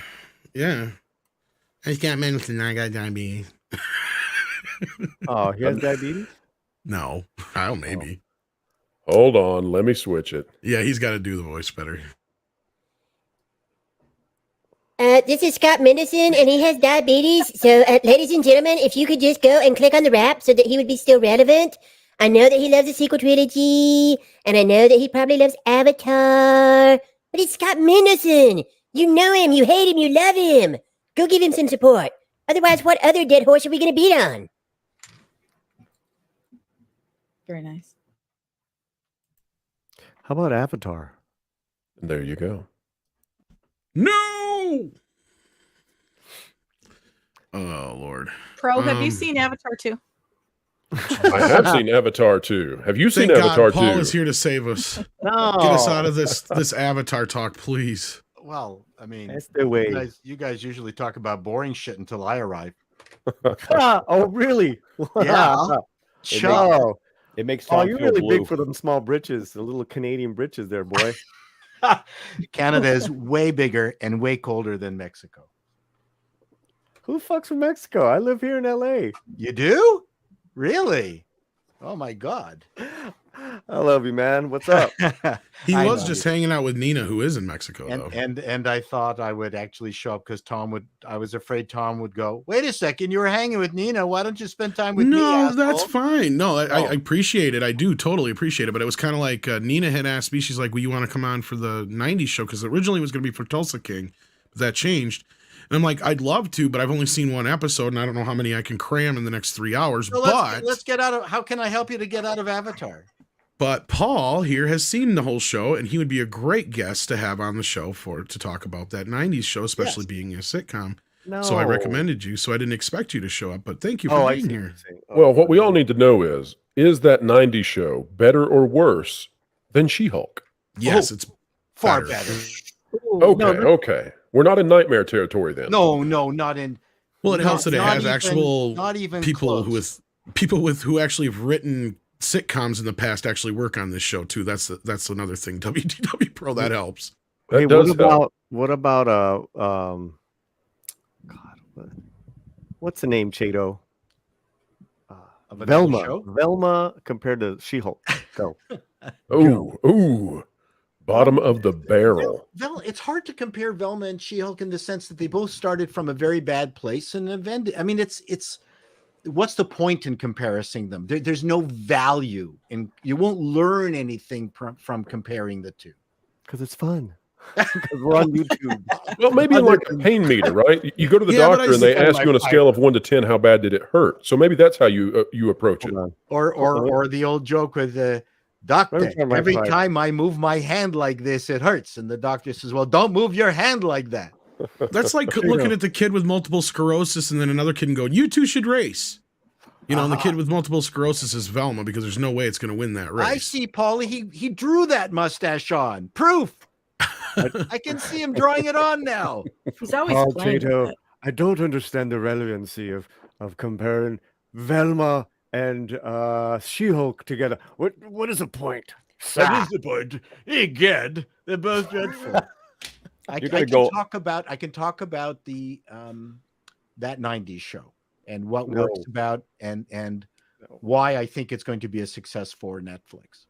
S1: Hey, Scott Mendelson, I got diabetes.
S3: Oh, he has diabetes?
S1: No. I don't, maybe.
S6: Hold on, let me switch it.
S1: Yeah, he's got to do the voice better.
S7: This is Scott Mendelson, and he has diabetes. So, ladies and gentlemen, if you could just go and click on the rap so that he would be still relevant. I know that he loves the sequel trilogy, and I know that he probably loves Avatar. But it's Scott Mendelson. You know him, you hate him, you love him. Go give him some support. Otherwise, what other dead horse are we going to beat on?
S2: Very nice.
S3: How about Avatar?
S6: And there you go.
S1: No. Oh Lord.
S2: Pro, have you seen Avatar 2?
S6: I have seen Avatar 2. Have you seen
S1: Thank
S6: Avatar
S1: God Paul
S6: 2?
S1: is here to save us.
S3: No.
S1: Get us out of this Avatar talk, please.
S8: Well, I mean,
S3: That's the way.
S8: you guys usually talk about boring shit until I arrive.
S3: Oh, really?
S8: Yeah.
S3: Oh,
S4: It makes Tom
S3: you're
S4: feel
S3: really
S4: blue.
S3: big for them small britches, the little Canadian britches there, boy.
S8: Canada is way bigger and way colder than Mexico.
S3: Who fucks with Mexico? I live here in LA.
S8: You do? Really? Oh my God.
S3: I love you, man. What's up?
S1: He
S8: I
S1: was
S8: know.
S1: just hanging out with Nina, who is in Mexico, though.
S8: And I thought I would actually show up because I was afraid Tom would go, wait a second, you were hanging with Nina. Why don't you spend time with me?
S1: No,
S8: asshole?"
S1: that's fine. No, I appreciate it. I do totally appreciate it. But it was kind of like Nina had asked me, she's like, well, you want to come on for the 90s show? Because originally it was going to be for Tulsa King, but that changed. And I'm like, I'd love to, but I've only seen one episode and I don't know how many I can cram in the next 3 hours.
S8: So let's get out of, how can I help you to get out of Avatar?
S1: But Paul here has seen the whole show, and he would be a great guest to have on the show to talk about that 90s show, especially being a sitcom.
S3: No.
S1: So I recommended you. So I didn't expect you to show up, but thank you for being here.
S6: Well, what we all need to know is that 90s show better or worse than She-Hulk?
S1: Yes, it's
S8: far
S1: better.
S6: Okay. We're not in nightmare territory then.
S8: No, not in.
S1: Well, it helps that it
S8: not
S1: has
S8: even-
S1: actual
S8: not even
S1: people
S8: close.
S1: who actually have written sitcoms in the past actually work on this show too. That's another thing. WDW Pro, that helps.
S6: That
S3: Hey,
S6: does help.
S3: what about what's the name, Chato?
S8: Of another
S3: Velma.
S8: show?
S3: Velma compared to She-Hulk. Go.
S6: Ooh. Bottom of the barrel.
S8: It's hard to compare Velma and She-Hulk in the sense that they both started from a very bad place and have ended. I mean, it's what's the point in comparing them? There's no value, and you won't learn anything from comparing the two.
S3: Because it's fun. Because we're on YouTube.
S6: Well, maybe like a pain meter, right? You go to the
S1: Yeah, but
S6: doctor
S1: I
S6: and they
S8: see-
S6: ask you on a scale of 1 to 10, how bad did it hurt? So maybe that's how you approach it.
S3: Hold on.
S8: Or the old joke with the doctor.
S3: Let me try my
S8: Every
S3: pipe.
S8: time I move my hand like this, it hurts. And the doctor says, well, don't move your hand like that.
S1: That's like looking at the kid with multiple sclerosis and then another kid and going, you two should race. You know, and the kid with multiple sclerosis is Velma because there's no way it's going to win that race.
S8: I see, Paulie. He drew that mustache on. Proof. I can see him drawing it on now.
S2: He's always
S3: Oh,
S2: playing
S3: Chato,
S2: with it.
S3: I don't understand the relevancy of comparing Velma and She-Hulk together. What is the point?
S8: That is the point. Egad, they're both dreadful. I
S4: You're
S8: can
S4: gonna go-
S8: talk about the that 90s show and what
S3: No.
S8: works about and why I think it's going to be a success for Netflix.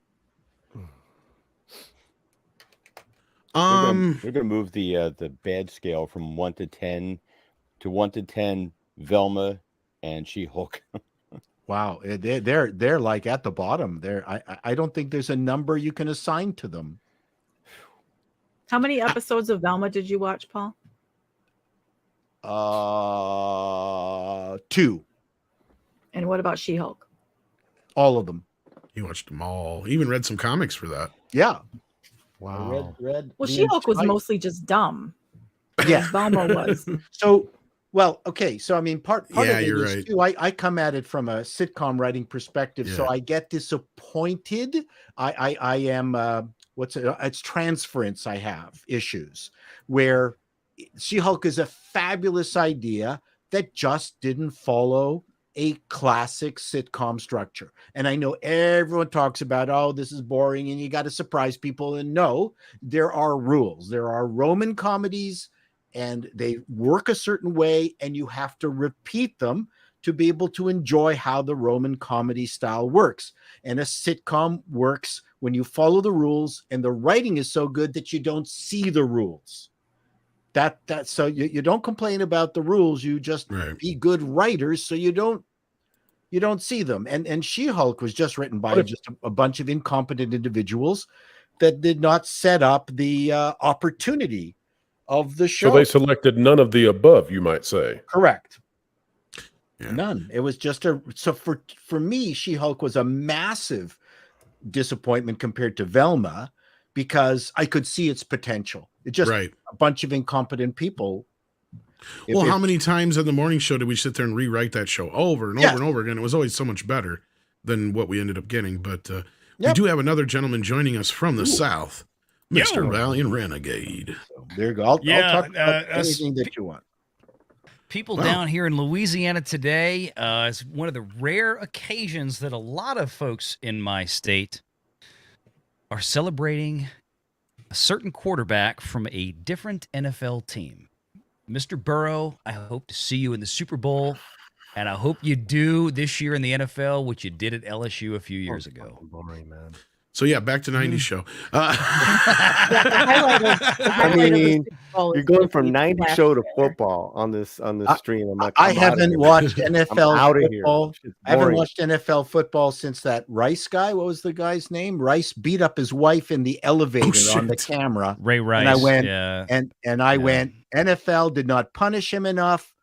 S4: We're gonna move the bad scale from 1 to 10 to 1 to 10. Velma and She-Hulk.
S8: Wow, they're like at the bottom. I don't think there's a number you can assign to them.
S2: How many episodes of Velma did you watch, Paul?
S8: 2,
S2: And what about She-Hulk?
S8: all of them.
S1: He watched them all. He even read some comics for that.
S8: Yeah.
S3: Wow.
S8: Read
S2: Well,
S8: the
S2: She-Hulk was
S8: entire-
S2: mostly just dumb.
S8: Yeah.
S2: Velma was.
S8: So, well, okay. So, I mean, part
S1: Yeah,
S8: of it
S1: you're
S8: is
S1: right.
S8: too, I come at it from a sitcom writing perspective. So
S1: Yeah.
S8: I get disappointed. I am, it's transference. I have issues where She-Hulk is a fabulous idea that just didn't follow a classic sitcom structure. And I know everyone talks about, oh, this is boring and you got to surprise people. And no, there are rules. There are Roman comedies and they work a certain way and you have to repeat them to be able to enjoy how the Roman comedy style works. And a sitcom works when you follow the rules and the writing is so good that you don't see the rules. So you don't complain about the rules. You just be good writers. So you don't see them. And She-Hulk was just written by just a bunch of incompetent individuals that did not set up the opportunity of the show.
S6: So they selected none of the above, you might say.
S8: Correct.
S1: Yeah.
S8: None. It was just for me, She-Hulk was a massive disappointment compared to Velma because I could see its potential. It just
S1: Right.
S8: a bunch of incompetent people.
S1: Well, how many times on the morning show did we sit there and rewrite that show over and over and over again? It was always so much better than what we ended up getting. But we do have another gentleman joining us from the South, Mr. Valiant Renegade.
S8: So there you go. I'll talk about anything that you want.
S9: People down here in Louisiana today is one of the rare occasions that a lot of folks in my state are celebrating a certain quarterback from a different NFL team. Mr. Burrow, I hope to see you in the Super Bowl, and I hope you do this year in the NFL what you did at LSU a few years ago.
S3: Boring, man.
S1: So yeah, back to 90s show.
S3: I mean, you're going from 90s show to football on this stream. I'm like,
S8: I haven't watched NFL
S3: out of
S8: football.
S3: here.
S8: I haven't watched NFL football since that Rice guy. What was the guy's name? Rice beat up his wife in the elevator on the camera.
S9: Ray Rice.
S8: And I went,
S9: yeah.
S8: and I went, NFL did not punish him enough.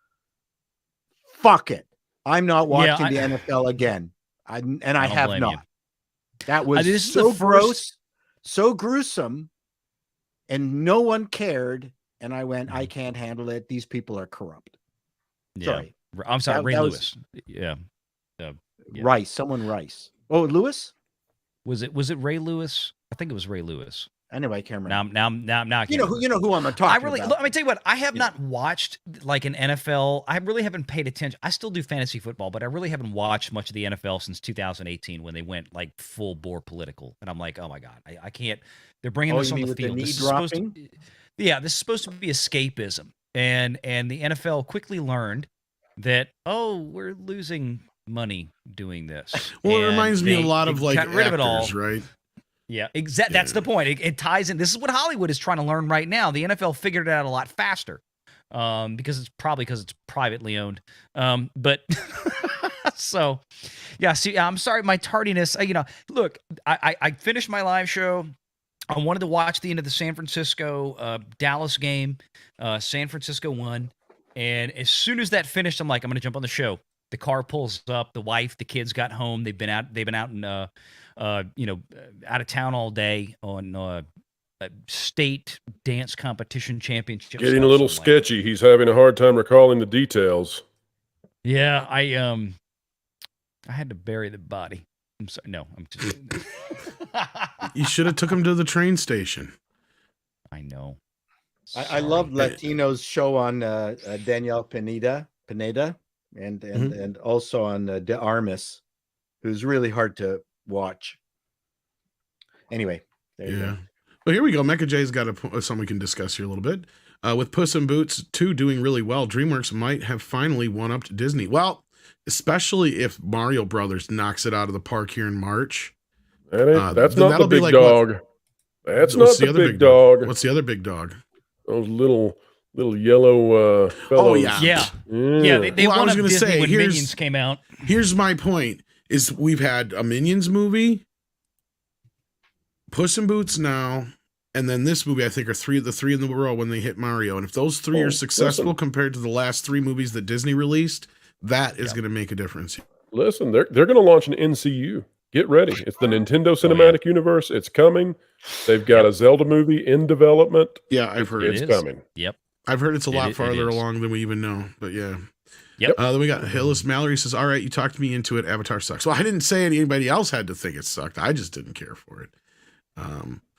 S8: Fuck it. I'm not watching the NFL again. I have not.
S9: You.
S8: That was so gross, so gruesome, and no one cared. And I went, I can't handle it. These people are corrupt.
S9: Yeah.
S8: Sorry.
S9: I'm sorry, Ray Lewis.
S8: Rice, someone Rice. Oh, Lewis?
S9: Was it Ray Lewis? I think it was Ray Lewis.
S8: Anyway, I can't remember.
S9: Now I can't
S8: you know who I'm talking about.
S9: Let me tell you what, I have not watched like an NFL. I really haven't paid attention. I still do fantasy football, but I really haven't watched much of the NFL since 2018 when they went like full bore political. And I'm like, oh my God, I can't. They're bringing this on the field. This is supposed to be escapism. And the NFL quickly learned that, we're losing money doing this.
S1: Well, it reminds me a lot of like
S9: got rid of it all.
S1: right?
S9: Yeah, exactly. That's the point. It ties in. This is what Hollywood is trying to learn right now. The NFL figured it out a lot faster because it's privately owned. But so, yeah. See, I'm sorry, my tardiness. Look, I finished my live show. I wanted to watch the end of the San Francisco Dallas game. San Francisco won, and as soon as that finished, I'm like, I'm going to jump on the show. The car pulls up. The wife, the kids got home. They've been out in out of town all day on a state dance competition championship.
S6: Getting a little sketchy. He's having a hard time recalling the details.
S9: Yeah, I had to bury the body. I'm sorry. No, I'm just.
S1: You should have took him to the train station.
S9: I know.
S8: I love Latino's show on Danielle Pineda, and also on De Armas, who's really hard to watch. Anyway, there you go.
S1: Well, here we go. Mecha J's got something we can discuss here a little bit. With Puss in Boots 2 doing really well, DreamWorks might have finally one-upped Disney. Well, especially if Mario Brothers knocks it out of the park here in March.
S6: That's not the big dog. That's not the big dog.
S1: What's the other big dog?
S6: Those little yellow fellows.
S1: Oh, yeah.
S9: Yeah. They I was going to say, when Minions came out.
S1: Here's my point. Is we've had a Minions movie, Puss in Boots now, and then this movie I think are the three in the row when they hit Mario. And if those three are successful compared to the last three movies that Disney released, that is going to make a difference.
S6: Listen, they're going to launch an NCU. Get ready. It's the Nintendo Cinematic Universe. It's coming. They've got a Zelda movie in development.
S1: Yeah, I've heard
S6: it's coming.
S9: Yep.
S1: I've heard it's a lot farther along than we even know, but yeah.
S9: Yep.
S1: Then we got Hillis Mallory says, all right, you talked me into it. Avatar sucks. Well, I didn't say anybody else had to think it sucked. I just didn't care for it.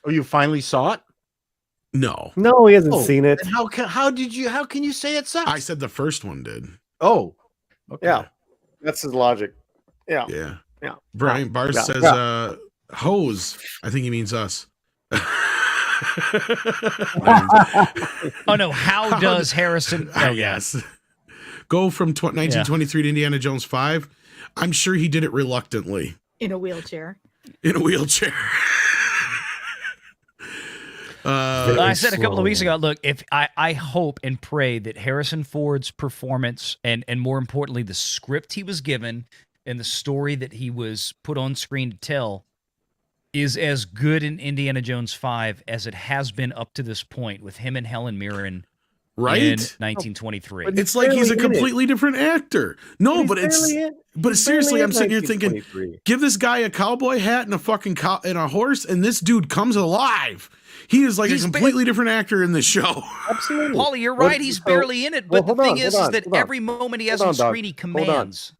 S8: You finally saw it?
S1: No,
S3: he hasn't seen it.
S8: And how can you say it sucks?
S1: I said the first one did.
S8: Oh, okay.
S3: Yeah, that's his logic.
S1: Yeah. Brian Bars says, hose. I think he means us.
S9: Oh no, how does Harrison? Oh
S1: yes. Go from 1923 to Indiana Jones 5. I'm sure he did it reluctantly.
S2: In a wheelchair.
S9: I said a couple of weeks ago, look, if I hope and pray that Harrison Ford's performance and more importantly, the script he was given and the story that he was put on screen to tell is as good in Indiana Jones 5 as it has been up to this point with him and Helen Mirren
S1: right?
S9: in 1923.
S3: But
S1: It's like he's a
S3: barely in it.
S1: completely different actor. No,
S3: He's
S1: but it's
S3: barely in-
S1: but
S3: he's
S1: seriously,
S3: barely
S1: I'm
S3: in
S1: sitting here thinking,
S3: 1923.
S1: give this guy a cowboy hat and a fucking and a horse, and this dude comes alive. He is like
S9: He's
S1: a completely different actor in this show.
S3: Absolutely.
S9: Paulie, you're
S3: What-
S9: right. He's
S3: so-
S9: barely in it.
S3: well,
S9: But
S3: hold
S9: the thing
S3: on,
S9: is
S3: hold on,
S9: that
S3: hold on.
S9: every moment he has
S3: Hold
S9: on
S3: on, Doc.
S9: screen, he
S3: Hold on.
S9: commands.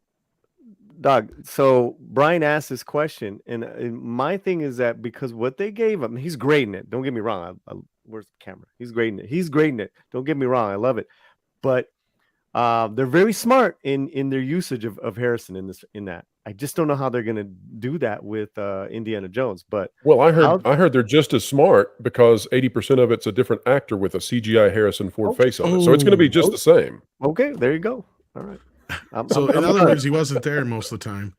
S3: Doug, so Brian asked this question, and my thing is that because what they gave him, he's great in it. Don't get me wrong. Where's the camera? He's great in it. He's great in it. Don't get me wrong. I love it. But they're very smart in their usage of Harrison in that. I just don't know how they're going to do that with Indiana Jones. But
S6: Well, I heard they're just as smart because 80% of it's a different actor with a CGI Harrison Ford face on it. So it's going to be just the same.
S3: okay, there you go. All right.
S1: So in other words, he wasn't there most of the time.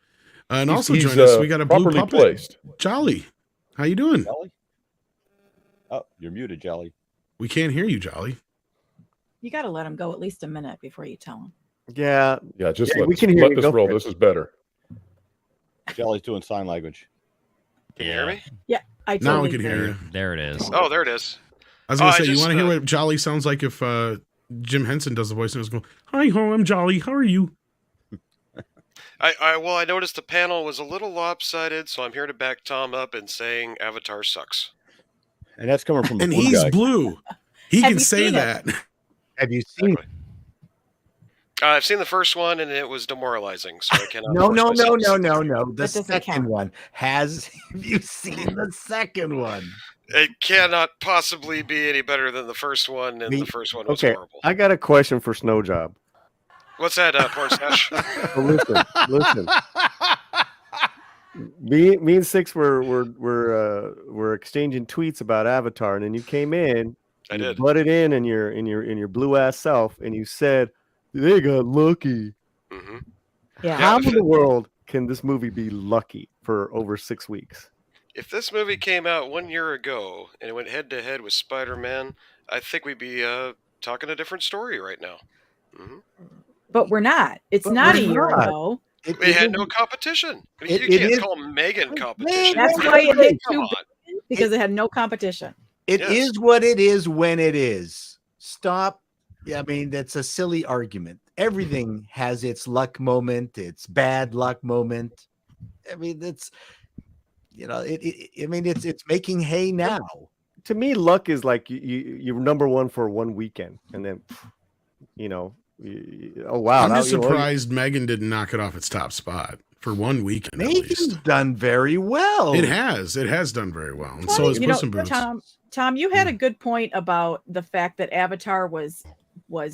S1: And
S6: He's-
S1: also
S6: he's,
S1: join us. We got a blue
S6: properly
S1: puppet,
S6: placed.
S1: Jolly. How you doing?
S4: Jolly? Oh, you're muted, Jolly.
S1: We can't hear you, Jolly.
S2: You got to let him go at least a minute before you tell him.
S3: Yeah.
S6: Yeah, just
S3: Yeah,
S6: let,
S3: we
S6: this,
S3: can hear
S6: let
S3: you.
S6: this
S3: Go
S6: roll.
S3: for it.
S6: This is better.
S4: Jolly's doing sign language.
S5: Can you hear me?
S2: Yeah, I
S1: Now we
S2: totally
S1: can hear you.
S9: There it is.
S5: Oh, there it is.
S1: I was gonna
S5: Oh, I
S1: say, you
S5: just,
S1: want to hear what Jolly sounds like if Jim Henson does the voice and was going, "Hi ho, I'm Jolly. How are you?"
S5: I noticed the panel was a little lopsided, so I'm here to back Tom up in saying Avatar sucks.
S4: And that's coming from a
S1: And
S4: blue
S1: he's
S4: guy.
S1: blue. He
S2: Have
S1: can
S2: you
S1: say
S2: seen it?
S1: that.
S8: Have you seen?
S5: Exactly. I've seen the first one, and it was demoralizing, so I cannot.
S8: No,
S5: force
S8: no, no,
S5: myself to
S8: no,
S5: see
S8: no,
S5: it.
S8: no. The
S2: That doesn't
S8: second
S2: count.
S8: one has. Have you seen the second one?
S5: It cannot possibly be any better than the first one, and the first one was
S3: Okay,
S5: horrible.
S3: I got a question for Snow Job.
S5: What's that, porn stash?
S3: So listen. Me and Six were exchanging tweets about Avatar, and then you came in,
S5: I
S3: you
S5: did.
S3: butted in your blue ass self, and you said they got lucky.
S5: hmm
S2: Yeah.
S3: How
S5: if
S3: in the
S5: it-
S3: world can this movie be lucky for over 6 weeks?
S5: If this movie came out 1 year ago and it went head to head with Spider-Man, I think we'd be talking a different story right now. hmm
S2: But we're not. It's
S8: But
S2: not a
S8: we're
S2: year
S8: not.
S2: ago.
S8: It
S5: We had
S8: is-
S5: no competition. I mean,
S8: It-
S5: you
S8: it
S5: can't
S8: is-
S5: call Megan competition.
S2: That's
S8: Wait,
S2: why it hit
S5: Come
S2: 2
S5: on.
S2: billion, because it had no competition.
S8: It
S5: Yes.
S8: is what it is when it is. Stop. Yeah, I mean, that's a silly argument. Everything has its luck moment, its bad luck moment. I mean, that's I mean, it's making hay now.
S3: To me, luck is like you're number one for one weekend, and then oh wow!
S1: I'm
S3: now,
S1: just
S3: you know,
S1: surprised Megan didn't knock it off its top spot for 1 weekend at
S8: Megan's
S1: least.
S8: done very well.
S1: It has done very well, and
S2: Well,
S1: so has
S2: you know,
S1: Puss in Boots.
S2: Tom, you had a good point about the fact that Avatar was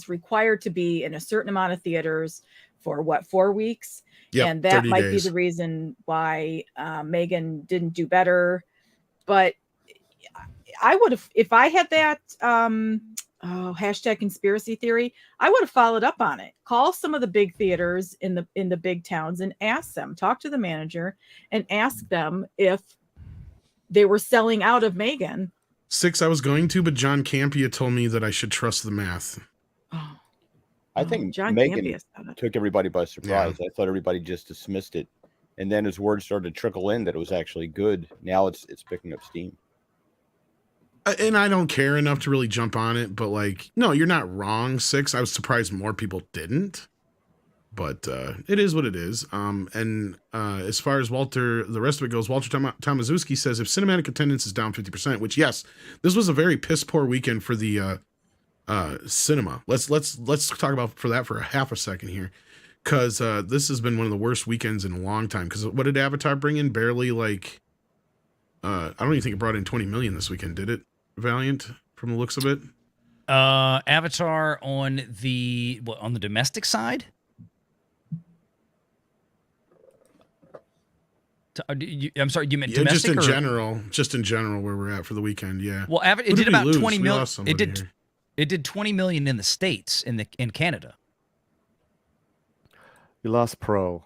S2: required to be in a certain amount of theaters for 4 weeks,
S1: Yep,
S2: and that
S1: 30
S2: might
S1: days.
S2: be the reason why Megan didn't do better. But I would have, if I had that hashtag conspiracy theory, I would have followed up on it. Call some of the big theaters in the big towns and ask them, talk to the manager and ask them if they were selling out of Megan.
S1: 6 I was going to, but John Campia told me that I should trust the math.
S2: Oh,
S4: I think
S2: John
S4: Megan
S2: Campia said it.
S4: took everybody by surprise. I thought everybody just dismissed it. And then as word started to trickle in that it was actually good, now it's picking up steam.
S1: And I don't care enough to really jump on it, but no, you're not wrong. 6, I was surprised more people didn't, but it is what it is. And as far as the rest of it goes, Walter Tomaszewski says if cinematic attendance is down 50%, which yes, this was a very piss poor weekend for the cinema. Let's talk about that for a half a second here, because this has been one of the worst weekends in a long time. Because what did Avatar bring in? Barely I don't even think it brought in 20 million this weekend, did it? Valiant, from the looks of it.
S9: Avatar on the domestic side. I'm sorry, you meant domestic
S1: just in general where we're at for the weekend. Yeah.
S9: Well, it
S1: Who
S9: did
S1: we
S9: about
S1: lose?
S9: 20
S1: We
S9: million.
S1: lost somebody here.
S9: It did 20 million in the States, in Canada.
S3: you lost Pro.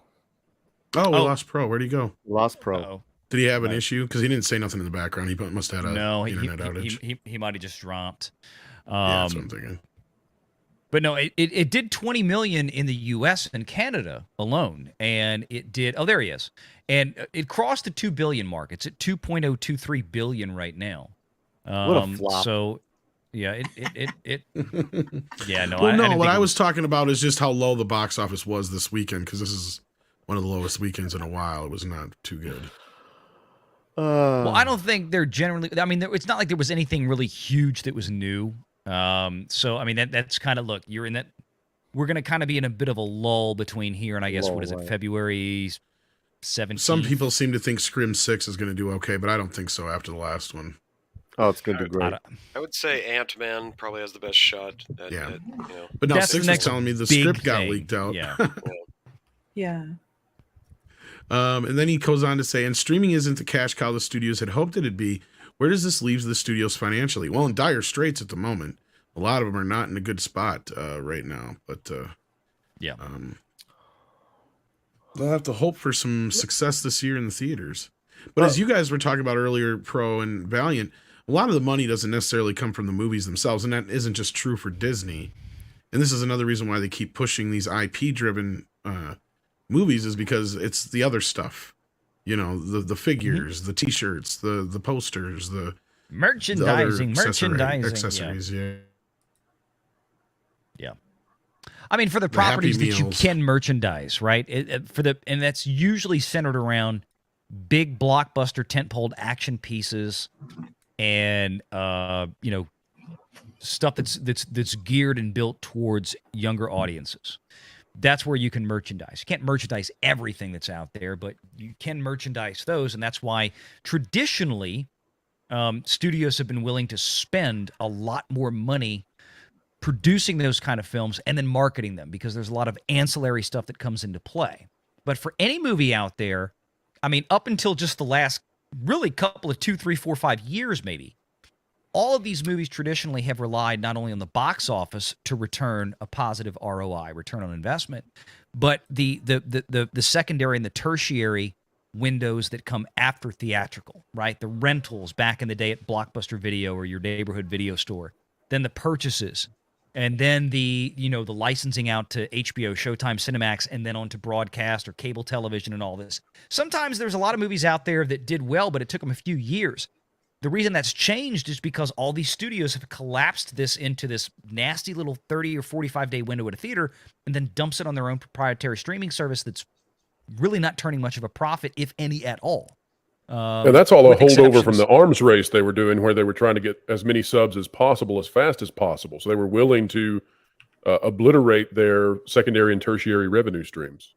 S1: Oh, we lost Pro. Where'd he go?
S3: Lost Pro.
S9: Uh-oh.
S1: Did he have an issue? Because he didn't say nothing in the background. He must have had a internet outage.
S9: He might have just dropped.
S1: Yeah, that's what I'm thinking.
S9: But no, it did 20 million in the U.S. and Canada alone, and it did. Oh, there he is, and it crossed the 2 billion mark. It's at 2.023 billion right now.
S3: What a flop.
S9: So, Yeah, yeah, no.
S1: Well,
S9: I
S1: no,
S9: didn't
S1: what
S9: think
S1: I
S9: it
S1: was talking about is just how low the box office was this weekend, because this is one of the lowest weekends in a while. It was not too good.
S9: Well, I don't think they're generally. I mean, it's not like there was anything really huge that was new. So I mean, that's kind of, look, you're in that. We're going to kind of be in a bit of a lull between here and I guess, what is it, February 17th?
S1: Some people seem to think Scrim 6 is going to do okay, but I don't think so after the last one.
S3: Oh, it's going to do great.
S5: I would say Ant-Man probably has the best shot. At,
S1: Yeah.
S5: at, you know,
S1: But now
S9: That's the
S1: 6 is
S9: next
S1: telling me the
S9: big
S1: script got
S9: thing.
S1: leaked out.
S9: Yeah.
S2: Yeah.
S1: And then he goes on to say, and streaming isn't the cash cow the studios had hoped it'd be. Where does this leave the studios financially? Well, in dire straits at the moment. A lot of them are not in a good spot right now. But
S9: yeah,
S1: they'll have to hope for some success this year in the theaters. But as you guys were talking about earlier, Pro and Valiant, a lot of the money doesn't necessarily come from the movies themselves, and that isn't just true for Disney. And this is another reason why they keep pushing these IP-driven movies, is because it's the other stuff. You know, the figures, the T-shirts, the posters, the
S9: merchandising,
S1: the other
S9: merchandising,
S1: accessories. Yeah.
S9: I mean, for the
S1: The Happy
S9: properties that you
S1: Meals.
S9: can merchandise, right? And that's usually centered around big blockbuster tentpole action pieces, and stuff that's geared and built towards younger audiences. That's where you can merchandise. You can't merchandise everything that's out there, but you can merchandise those, and that's why traditionally studios have been willing to spend a lot more money producing those kind of films and then marketing them, because there's a lot of ancillary stuff that comes into play. But for any movie out there, I mean, up until just the last really couple of 2, 3, 4, 5 years, maybe, all of these movies traditionally have relied not only on the box office to return a positive ROI, return on investment, but the secondary and the tertiary windows that come after theatrical, right? The rentals back in the day at Blockbuster Video or your neighborhood video store, then the purchases, and then the licensing out to HBO, Showtime, Cinemax, and then on to broadcast or cable television and all this. Sometimes there's a lot of movies out there that did well, but it took them a few years. The reason that's changed is because all these studios have collapsed this into this nasty little 30 or 45-day window at a theater, and then dumps it on their own proprietary streaming service that's really not turning much of a profit, if any at all.
S6: And that's all a
S9: with
S6: holdover from
S9: exceptions.
S6: the arms race they were doing, where they were trying to get as many subs as possible, as fast as possible. So they were willing to obliterate their secondary and tertiary revenue streams.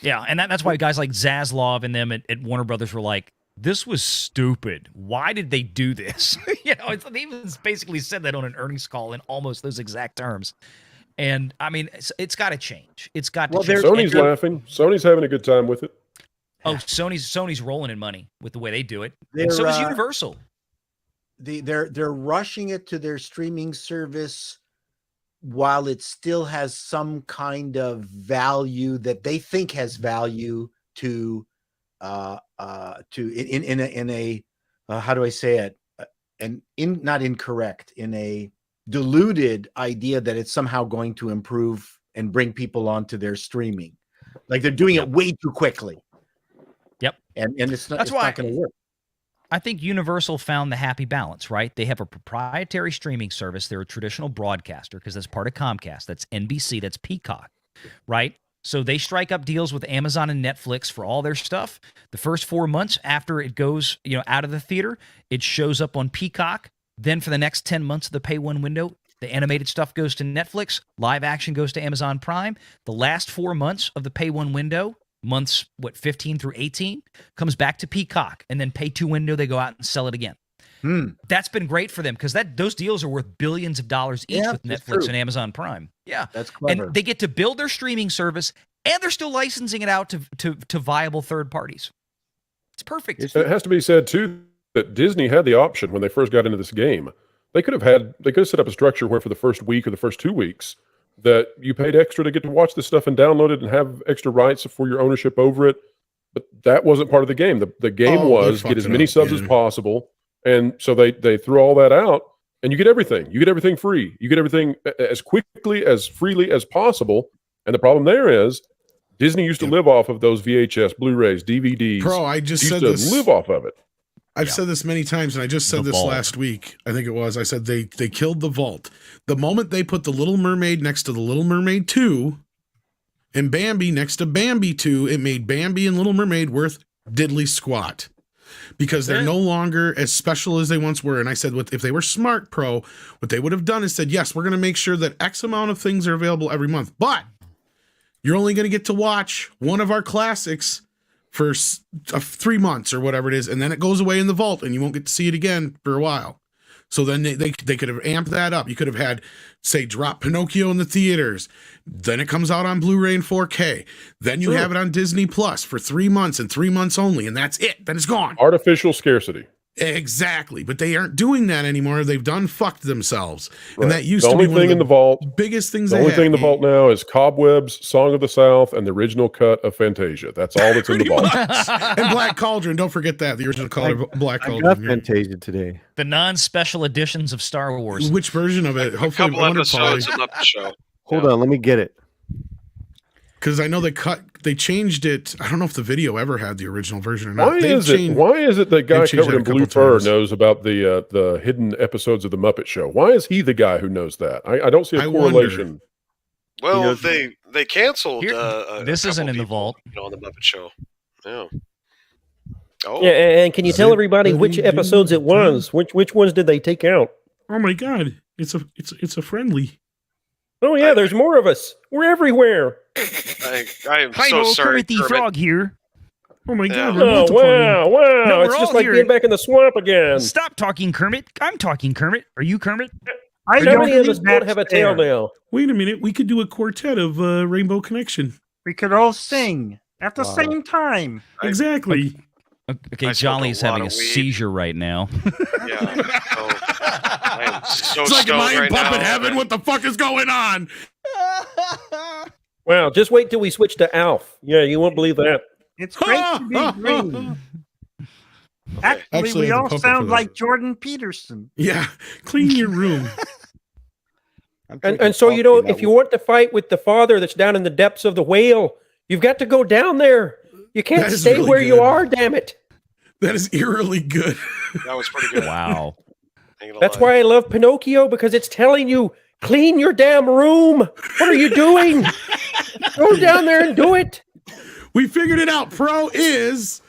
S9: Yeah, and that's why guys like Zaslav and them at Warner Brothers were like, this was stupid. Why did they do this? They even basically said that on an earnings call in almost those exact terms. And I mean, it's got to change. It's got to change.
S6: Sony's laughing. Sony's having a good time with it.
S9: Oh, Sony's rolling in money with the way they do it.
S8: They're,
S9: And so is Universal.
S8: They're rushing it to their streaming service while it still has some kind of value that they think has value to how do I say it? Not incorrect, in a diluted idea that it's somehow going to improve and bring people onto their streaming. Like they're doing it way too quickly.
S9: Yep.
S8: And it's not,
S9: That's
S8: it's
S9: why
S8: not going to work.
S9: I think Universal found the happy balance, right? They have a proprietary streaming service. They're a traditional broadcaster because that's part of Comcast. That's NBC. That's Peacock, right? So they strike up deals with Amazon and Netflix for all their stuff. The first 4 months after it goes, out of the theater, it shows up on Peacock. Then for the next 10 months of the pay one window, the animated stuff goes to Netflix. Live action goes to Amazon Prime. The last 4 months of the pay one window, months 15 through 18, comes back to Peacock, and then pay two window, they go out and sell it again. That's been great for them because those deals are worth billions of dollars each with Netflix and Amazon Prime. Yeah,
S8: that's clever.
S9: And they get to build their streaming service, and they're still licensing it out to viable third parties. It's perfect.
S6: It has to be said too that Disney had the option when they first got into this game. They could have set up a structure where for the first week or the first 2 weeks that you paid extra to get to watch this stuff and download it and have extra rights for your ownership over it. But that wasn't part of the game. The game was get as many subs as possible. And so they threw all that out, and you get everything. You get everything free. You get everything as quickly, as freely as possible. And the problem there is Disney used to live off of those VHS, Blu-rays, DVDs.
S1: Bro, I just
S6: used
S1: said
S6: to
S1: this.
S6: live off of it.
S1: I've
S9: Yeah.
S1: said this many times, and I just said
S9: The
S1: this
S9: vault.
S1: last week. I think it was. I said they killed the vault. The moment they put the Little Mermaid next to the Little Mermaid 2 and Bambi next to Bambi 2, it made Bambi and Little Mermaid worth diddly squat. Because they're no longer as special as they once were. And I said, if they were smart, Pro, what they would have done is said, yes, we're going to make sure that X amount of things are available every month. But you're only going to get to watch one of our classics for 3 months or whatever it is. And then it goes away in the vault and you won't get to see it again for a while. So then they could have amped that up. You could have had, say, drop Pinocchio in the theaters. Then it comes out on Blu-ray and 4K. Then you have it on Disney Plus for 3 months and 3 months only. And that's it. Then it's gone.
S6: Artificial scarcity.
S1: Exactly. But they aren't doing that anymore. They've done fucked themselves.
S6: Right.
S1: And that used
S6: the
S1: to
S6: only
S1: be one
S6: thing
S1: of
S6: in the vault.
S1: biggest things
S6: The
S1: they
S6: only
S1: had.
S6: thing in the vault now is Cobwebs, Song of the South, and the original cut of Fantasia. That's all that's in the vault.
S1: And Black Cauldron. Don't forget that. The original Black
S3: I got
S1: Cauldron.
S3: Fantasia today.
S9: The non-special editions of Star Wars.
S1: Which version of it?
S5: A
S1: Hopefully,
S5: couple episodes of Muppet Show.
S3: Hold on, let me get it.
S1: Because I know they changed it. I don't know if the video ever had the original version or not.
S6: Why is it that guy
S1: changed
S6: covered
S1: that
S6: in
S1: a
S6: blue
S1: couple
S6: fur
S1: times.
S6: knows about the hidden episodes of the Muppet Show? Why is he the guy who knows that? I don't see a
S1: I
S6: correlation.
S5: Well, they canceled.
S9: Here- this
S5: a
S9: isn't
S5: couple
S9: in the
S5: people,
S9: vault.
S5: on the Muppet Show. Yeah. Oh,
S10: Yeah, and can you tell everybody which episodes it was? Which ones did they take out?
S1: Oh my God! It's a friendly.
S10: Oh yeah, there's more of us. We're everywhere.
S5: I am
S9: Hi,
S5: so sorry,
S9: Kermit the
S5: Kermit.
S9: Frog here.
S1: Oh my
S5: Yeah.
S1: God! We're
S10: Oh
S1: multiplying.
S10: wow!
S9: No,
S10: It's
S9: we're
S10: just
S9: all
S10: like
S9: here.
S10: being back in the swamp again.
S9: Stop talking, Kermit. I'm talking, Kermit. Are you Kermit?
S8: I
S10: How
S8: don't
S10: many of us
S8: think
S10: don't have a
S8: that's
S10: tail
S8: fair.
S10: now?
S1: Wait a minute. We could do a quartet of Rainbow Connection.
S8: We could all sing at the
S3: Wow.
S8: same time.
S1: Exactly.
S9: Okay,
S5: I smoked
S9: Jolly's
S5: a lot
S9: having a
S5: of weed.
S9: seizure right now.
S5: Yeah. So, I am so
S1: It's like, am
S5: stoned
S1: I in
S5: right
S1: puppet
S5: now.
S1: heaven? What the fuck is going on?
S10: Wow! Just wait till we switch to Alf. Yeah, you won't believe that.
S8: It's great to be green. Actually,
S1: Actually,
S8: we
S1: I have a
S8: all
S1: puppet
S8: sound
S1: for that.
S8: like Jordan Peterson.
S1: Yeah. Clean your room.
S10: And so you know, if you want to fight with the father that's down in the depths of the whale, you've got to go down there. You can't
S1: That is
S10: stay
S1: really
S10: where you
S1: good.
S10: are. Damn it!
S1: That is eerily good.
S5: That was pretty good.
S9: Wow.
S5: Ain't gonna
S10: That's
S5: lie.
S10: why I love Pinocchio, because it's telling you, clean your damn room. What are you doing? Go down there and do it.
S1: We figured it out. Pro is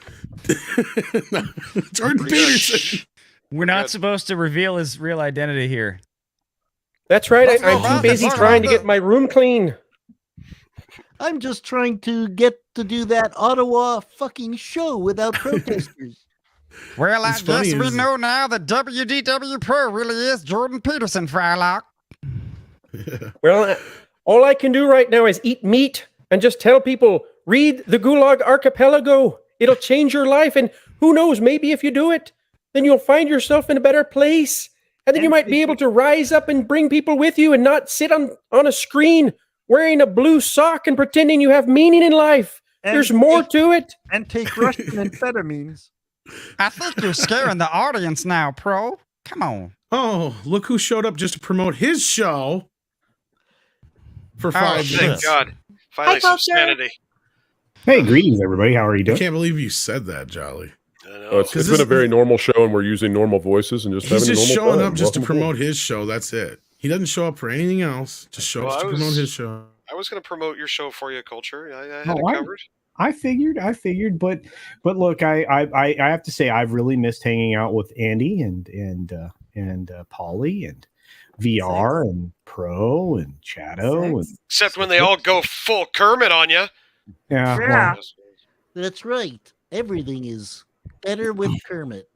S1: Jordan Peterson.
S9: We're not
S5: Good.
S9: supposed to reveal his real identity here.
S10: That's right.
S9: Let's go
S10: I'm
S9: round
S10: too
S9: it,
S10: busy
S9: go
S10: trying
S9: round
S10: to
S9: it.
S10: get my room clean.
S8: I'm just trying to get to do that Ottawa fucking show without protesters.
S9: Well,
S1: It's funny is-
S9: now that WDW Pro really is Jordan Peterson, Frylock.
S10: Well, all I can do right now is eat meat and just tell people, read the Gulag Archipelago. It'll change your life. And who knows, maybe if you do it, then you'll find yourself in a better place. And then you might be able to rise up and bring people with you and not sit on a screen wearing a blue sock and pretending you have meaning in life.
S8: And
S10: There's more to it.
S8: And take Russian amphetamines.
S9: I think you're scaring the audience now, Pro. Come on.
S1: Oh, look who showed up just to promote his show for
S9: Oh,
S1: 5
S5: Thank
S1: minutes.
S5: God. Finally, some
S2: Culture.
S5: sanity.
S11: Hey, greetings, everybody. How are you
S1: I
S11: doing?
S1: can't believe you said that, Jolly.
S5: I know.
S6: It's
S1: 'Cause
S6: been
S1: this-
S6: a very normal show, and we're using normal voices and just
S1: He's
S6: having
S1: just
S6: a normal
S1: showing
S6: time.
S1: up just to
S6: Welcome
S1: promote his show. That's it. He doesn't show up for anything else. Just shows
S5: Well,
S1: up to
S5: I
S1: promote
S5: was-
S1: his show.
S5: I was going to promote your show for you, Culture. I had
S11: Oh,
S5: it covered.
S11: I figured, but look, I have to say I've really missed hanging out with Andy and Polly and VR and Pro and Shadow and
S5: Except when they all go full Kermit on you.
S11: yeah.
S8: Yeah.
S11: Well,
S8: That's right. Everything is better with Kermit.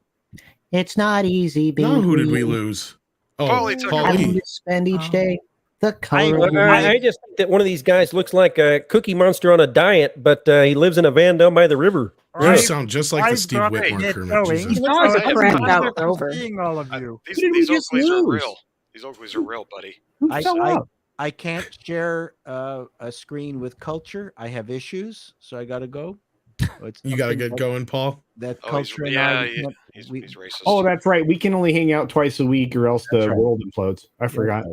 S11: it's not easy being.
S1: Now who did we lose? Oh,
S5: Paulie took
S11: Having
S1: Paulie.
S11: to spend each
S2: Oh.
S11: day the color of your
S10: I just think that one of these guys looks like a Cookie Monster on a diet, but he lives in a van down by the river.
S1: You
S8: I've-
S1: sound just like the
S8: I've
S1: Steve
S8: got
S1: Whitmore
S8: it
S1: Kermit.
S8: going.
S1: Jesus.
S2: He's always a
S5: Christ.
S2: cracked out
S8: I'm
S2: rover.
S8: seeing all of you.
S5: These,
S11: Who did we
S5: these
S11: just
S5: Oakleys are
S11: lose?
S5: real. These Oakleys are real, buddy.
S11: Who
S8: I-
S11: fell
S8: I-
S11: out?
S8: I can't share a screen with Culture. I have issues, so I got to go. It's
S1: You got to
S8: something
S1: get
S8: that-
S1: going, Paul.
S8: That
S5: Oh,
S8: Culture
S5: he's,
S8: and I,
S5: yeah,
S8: we can't-
S5: he's
S8: we-
S5: racist.
S11: Oh, that's right. We can only hang out twice a week, or else the
S8: That's right.
S11: world implodes. I forgot.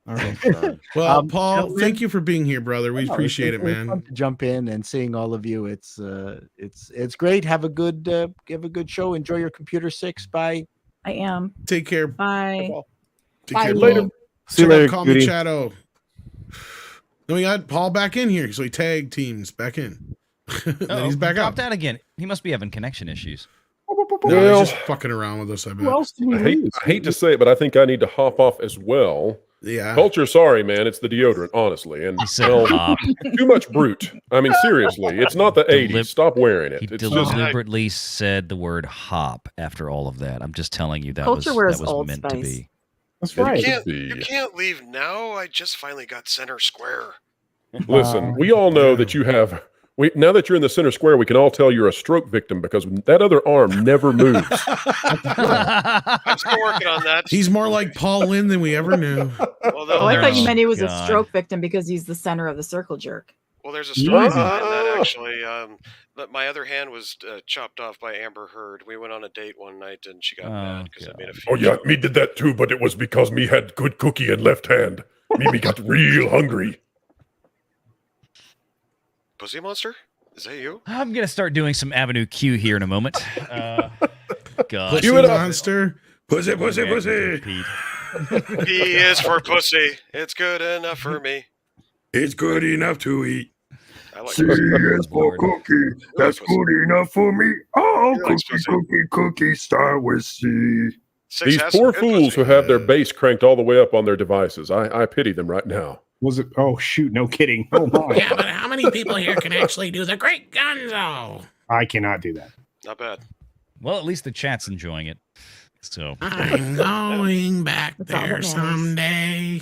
S11: All right.
S1: Well, Paul,
S8: gentlemen,
S1: thank you for being here, brother. We
S8: no,
S1: appreciate it,
S8: was fun
S1: man.
S8: to jump in and seeing all of you. It's great. Have a good show. Enjoy your Computer 6. Bye.
S2: I am.
S1: Take care.
S2: Bye.
S1: Take care,
S10: Later.
S1: Paul.
S3: See you
S1: Check out
S3: later,
S1: Call Me
S3: Goody.
S1: Chatto. Then we got Paul back in here, so he tag teams back in. Then he's back out.
S9: Dropped out again. He must be having connection issues.
S1: No,
S6: Well,
S1: he's just fucking around with us, I bet.
S11: Who else did we
S6: I
S11: lose?
S6: hate to say it, but I think I need to hop off as well.
S1: Yeah.
S6: Culture, sorry, man. It's the deodorant, honestly. And
S9: He said
S6: well,
S9: hop.
S6: too much brute. I mean, seriously, it's not the 80s.
S9: Delib-
S6: Stop wearing
S9: He
S6: it. It's just
S9: deliberately said the word hop after all of that. I'm just telling you that
S2: Culture
S9: was
S2: wears
S9: that was
S2: Old
S9: meant
S2: Spice.
S9: to be.
S11: That's
S6: It
S11: right.
S6: could
S5: You
S6: be.
S5: can't leave now. I just finally got center square.
S6: Listen, we all know that you have. Now that you're in the center square, we can all tell you're a stroke victim because that other arm never moves.
S5: I'm still working on that.
S1: He's more like Paul Lynn than we ever knew.
S2: Oh, I thought you meant he was a
S9: God.
S2: stroke victim because he's the center of the circle jerk.
S5: Well, there's a story
S11: Easy.
S5: behind that actually. But my other hand was chopped off by Amber Heard. We went on a date one night and she got mad because I made a few.
S6: Oh yeah, me did that too, but it was because me had good cookie in left hand. Me got real hungry.
S5: Pussy Monster? Is that you?
S9: I'm gonna start doing some Avenue Q here in a moment. God.
S1: Pussy
S6: Cue it up.
S1: monster. Pussy, pussy, pussy.
S9: Pete.
S5: P is for pussy. It's good enough for me.
S1: It's good enough to eat.
S5: I like
S9: C is for
S5: cookie. That's good
S1: enough for me. Oh,
S5: He likes pussy.
S1: cookie, start with C.
S5: Six
S6: These
S5: has some
S6: poor
S5: good
S6: fools
S5: pussy.
S6: who have their bass cranked all the way up on their devices. I pity them right now.
S11: Was it? Oh shoot! No kidding. Oh my!
S1: Yeah, but how many people here can actually do the great gonzo?
S11: I cannot do that.
S5: Not bad.
S9: Well, at least the chat's enjoying it. So
S1: I'm going back
S2: That's all that
S1: there
S2: matters.
S1: someday.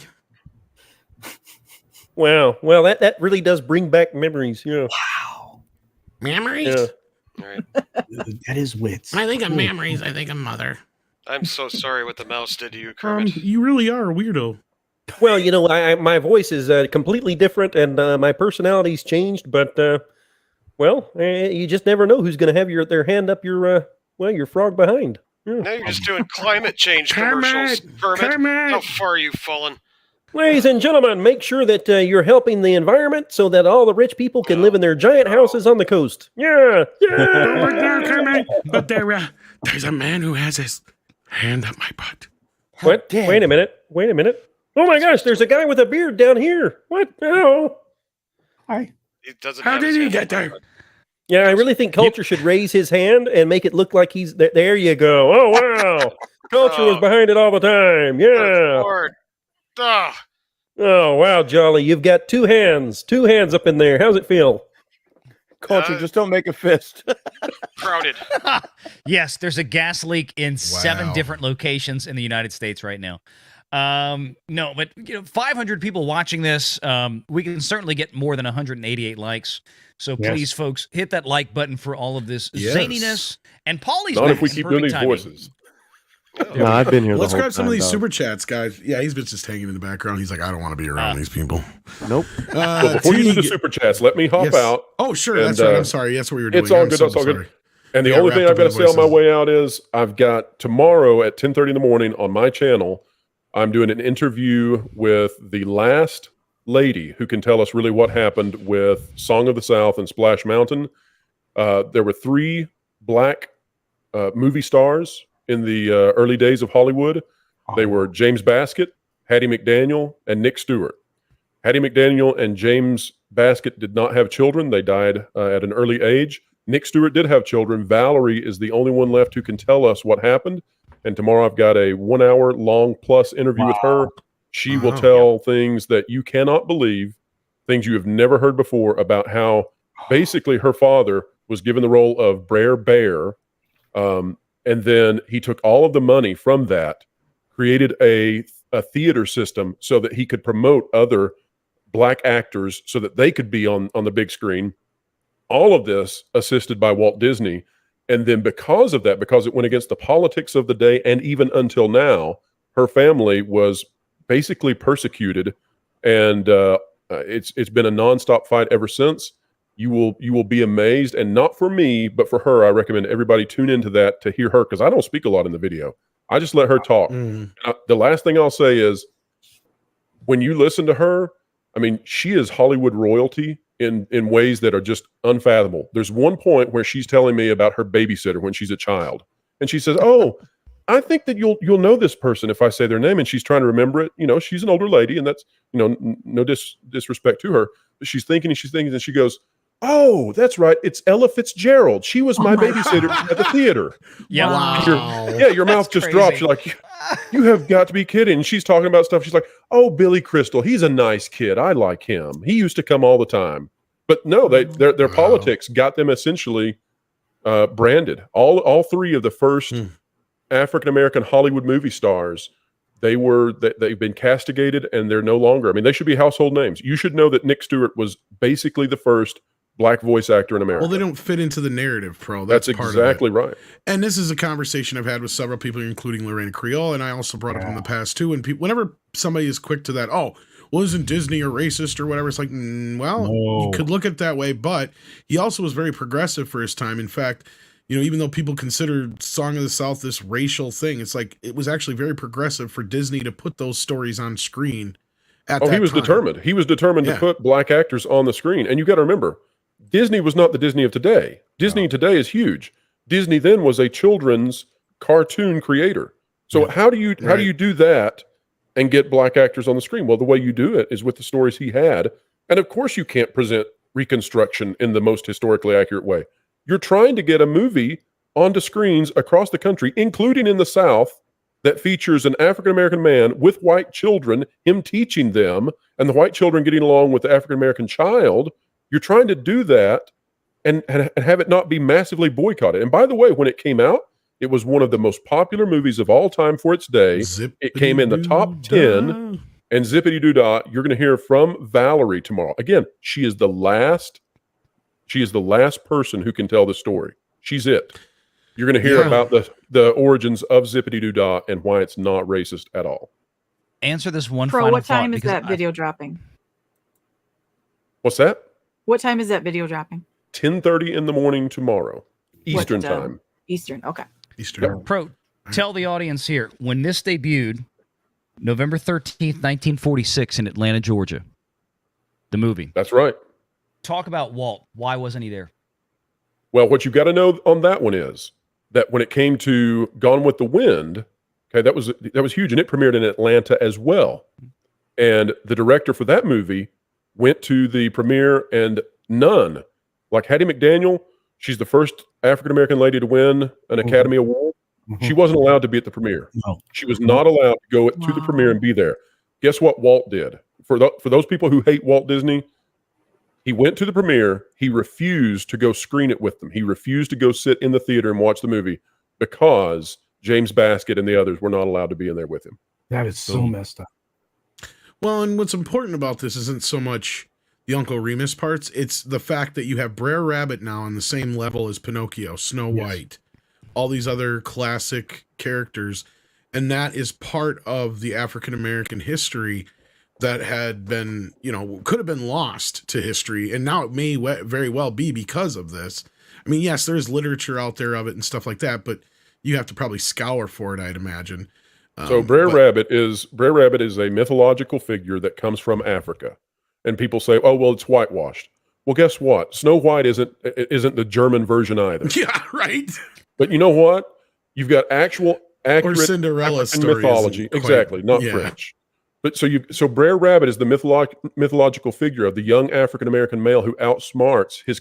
S10: Well, that really does bring back memories. Yeah.
S1: Memories?
S10: Yeah.
S5: All right.
S11: That is wits.
S1: When I think of memories, I think of mother.
S5: I'm so sorry what the mouse did to you, Kermit.
S1: You really are a weirdo.
S10: Well, you know, my voice is completely different, and my personality's changed. But you just never know who's going to have their hand up your frog behind. Yeah.
S5: Now you're just doing climate change
S1: Kermit!
S5: commercials, Kermit.
S1: Kermit!
S5: How far you've fallen.
S10: Ladies and gentlemen, make sure that you're helping the environment so that all the rich people can live in their giant houses on the coast. Yeah,
S1: Don't look
S10: yeah.
S1: there, Kermit. But there's a man who has his hand up my butt.
S10: What? Wait a minute. Oh my gosh, there's a guy with a beard down here. What? Oh.
S11: Hi.
S5: He doesn't
S1: How
S5: have
S1: did
S5: his
S1: he
S5: hand
S1: get
S5: up my
S1: there?
S5: butt.
S10: Yeah, I really think Culture should raise his hand and make it look like he's there. You go. Oh wow, Culture was behind it all the time.
S5: Good
S10: Yeah.
S5: Lord. Ugh.
S10: Oh wow, Jolly, you've got two hands up in there. How's it feel?
S4: Culture, just don't make a fist.
S5: Crowded.
S9: yes, there's a gas leak in 7
S1: Wow.
S9: different locations in the United States right now. No, but 500 people watching this. We can certainly get more than 188 likes. So
S11: Yes.
S9: please, folks, hit that like button for all of this
S1: Yes.
S9: zaniness. And Paulie's
S6: Not
S9: back
S6: if we
S9: in
S6: keep doing
S9: perfect
S6: these
S9: timing.
S6: voices.
S3: No, I've been here.
S1: Let's
S3: the whole
S1: grab some of
S3: time,
S1: these
S3: dog.
S1: super chats, guys. Yeah, he's been just hanging in the background. He's like, I don't want to be around these people.
S3: Nope.
S6: Well, before you do the
S1: Teague-
S6: super chats, let me hop
S1: Yes.
S6: out.
S1: Oh, sure.
S6: And,
S1: That's right. I'm sorry. That's what we were doing.
S6: It's all
S1: I'm
S6: good.
S1: so
S6: It's all good.
S1: sorry.
S6: And the
S1: We got
S6: only thing
S1: wrapped
S6: I've
S1: up
S6: got to
S1: in
S6: say on my
S1: voices.
S6: way out is I've got tomorrow at 10:30 in the morning on my channel, I'm doing an interview with the last lady who can tell us really what happened with Song of the South and Splash Mountain. There were 3 black movie stars in the early days of Hollywood. They were James Baskett, Hattie McDaniel, and Nick Stewart. Hattie McDaniel and James Baskett did not have children. They died at an early age. Nick Stewart did have children. Valerie is the only one left who can tell us what happened. And tomorrow I've got a 1 hour long plus interview with her. She will
S1: Wow.
S6: tell things that you cannot believe, things you have never heard before about how basically her father was given the role of Brer Bear. And then he took all of the money from that, created a theater system so that he could promote other black actors so that they could be on the big screen. All of this assisted by Walt Disney. And then because of that, because it went against the politics of the day, and even until now, her family was basically persecuted. And it's been a nonstop fight ever since. You will be amazed, and not for me, but for her. I recommend everybody tune into that to hear her, because I don't speak a lot in the video. I just let her talk.
S1: Mm.
S6: The last thing I'll say is, when you listen to her, I mean, she is Hollywood royalty in ways that are just unfathomable. There's one point where she's telling me about her babysitter when she's a child, and she says, "Oh, I think that you'll know this person if I say their name." And she's trying to remember it. You know, she's an older lady, and that's, you know, no disrespect to her, but she's thinking, and she goes, "Oh, that's right. It's Ella Fitzgerald. She was my babysitter at the theater."
S9: Yeah.
S1: Wow.
S6: Your mouth just
S9: crazy.
S6: drops. You're like, you have got to be kidding. And she's talking about stuff. She's like, "Oh, Billy Crystal. He's a nice kid. I like him. He used to come all the time." But no, their politics got them essentially branded. All three of the first African American Hollywood movie stars, they've been castigated, and they're no longer. I mean, they should be household names. You should know that Nick Stewart was basically the first Black voice actor in America.
S1: Well, they don't fit into the narrative, Pro.
S6: That's
S1: part
S6: exactly
S1: of it.
S6: right.
S1: And this is a conversation I've had with several people, including Lorraine Creole, and I also brought up in the past too. And whenever somebody is quick to that, "Oh, well, isn't Disney a racist or whatever?" It's like, you could look at it that way, but he also was very progressive for his time. In fact, you know, even though people consider Song of the South this racial thing, it's like it was actually very progressive for Disney to put those stories on screen.
S6: He was determined. He was determined to put Black actors on the screen. And you got to remember, Disney was not the Disney of today. Disney today is huge. Disney then was a children's cartoon creator. So how do you do that and get Black actors on the screen? Well, the way you do it is with the stories he had. And of course you can't present Reconstruction in the most historically accurate way. You're trying to get a movie onto screens across the country, including in the South, that features an African-American man with white children, him teaching them, and the white children getting along with the African-American child. You're trying to do that and have it not be massively boycotted. And by the way, when it came out, it was one of the most popular movies of all time for its day. It came in the top 10, and zippity-doo-dah, you're going to hear from Valerie tomorrow. Again, she is the last person who can tell the story. She's it. You're going to hear about the origins of zippity-doo-dah and why it's not racist at all.
S9: Answer this one
S2: Pro,
S9: final
S2: what time
S9: thought,
S2: is
S9: because
S2: that video dropping?
S6: What's that?
S2: What time is that video dropping?
S6: 10:30 in the morning tomorrow, Eastern
S2: What,
S6: time.
S2: Eastern, okay.
S1: Eastern.
S9: Pro, tell the audience here, when this debuted, November 13th, 1946 in Atlanta, Georgia, the movie.
S6: That's right.
S9: Talk about Walt. Why wasn't he there?
S6: Well, what you've got to know on that one is that when it came to Gone with the Wind, okay, that was huge, and it premiered in Atlanta as well. And the director for that movie went to the premiere, and none, like Hattie McDaniel, she's the first African-American lady to win an Academy Award. She wasn't allowed to be at the premiere.
S11: No.
S6: She was not allowed to go to the premiere and be there. Guess what Walt did? For those people who hate Walt Disney, he went to the premiere. He refused to go screen it with them. He refused to go sit in the theater and watch the movie because James Baskett and the others were not allowed to be in there with him.
S11: That is so messed up.
S1: Well, and what's important about this isn't so much the Uncle Remus parts. It's the fact that you have Brer Rabbit now on the same level as Pinocchio, Snow White, all these other classic characters. And that is part of the African-American history that had been, could have been lost to history. And now it may very well be because of this. I mean, yes, there's literature out there of it and stuff like that, but you have to probably scour for it, I'd imagine.
S6: So Brer Rabbit is a mythological figure that comes from Africa. And people say, "Oh, well, it's whitewashed." Well, guess what? Snow White isn't the German version either.
S1: Yeah, right.
S6: But you know what? You've got accurate
S1: or Cinderella story
S6: mythology. Exactly, not French. But so Brer Rabbit is the mythological figure of the young African-American male who outsmarts his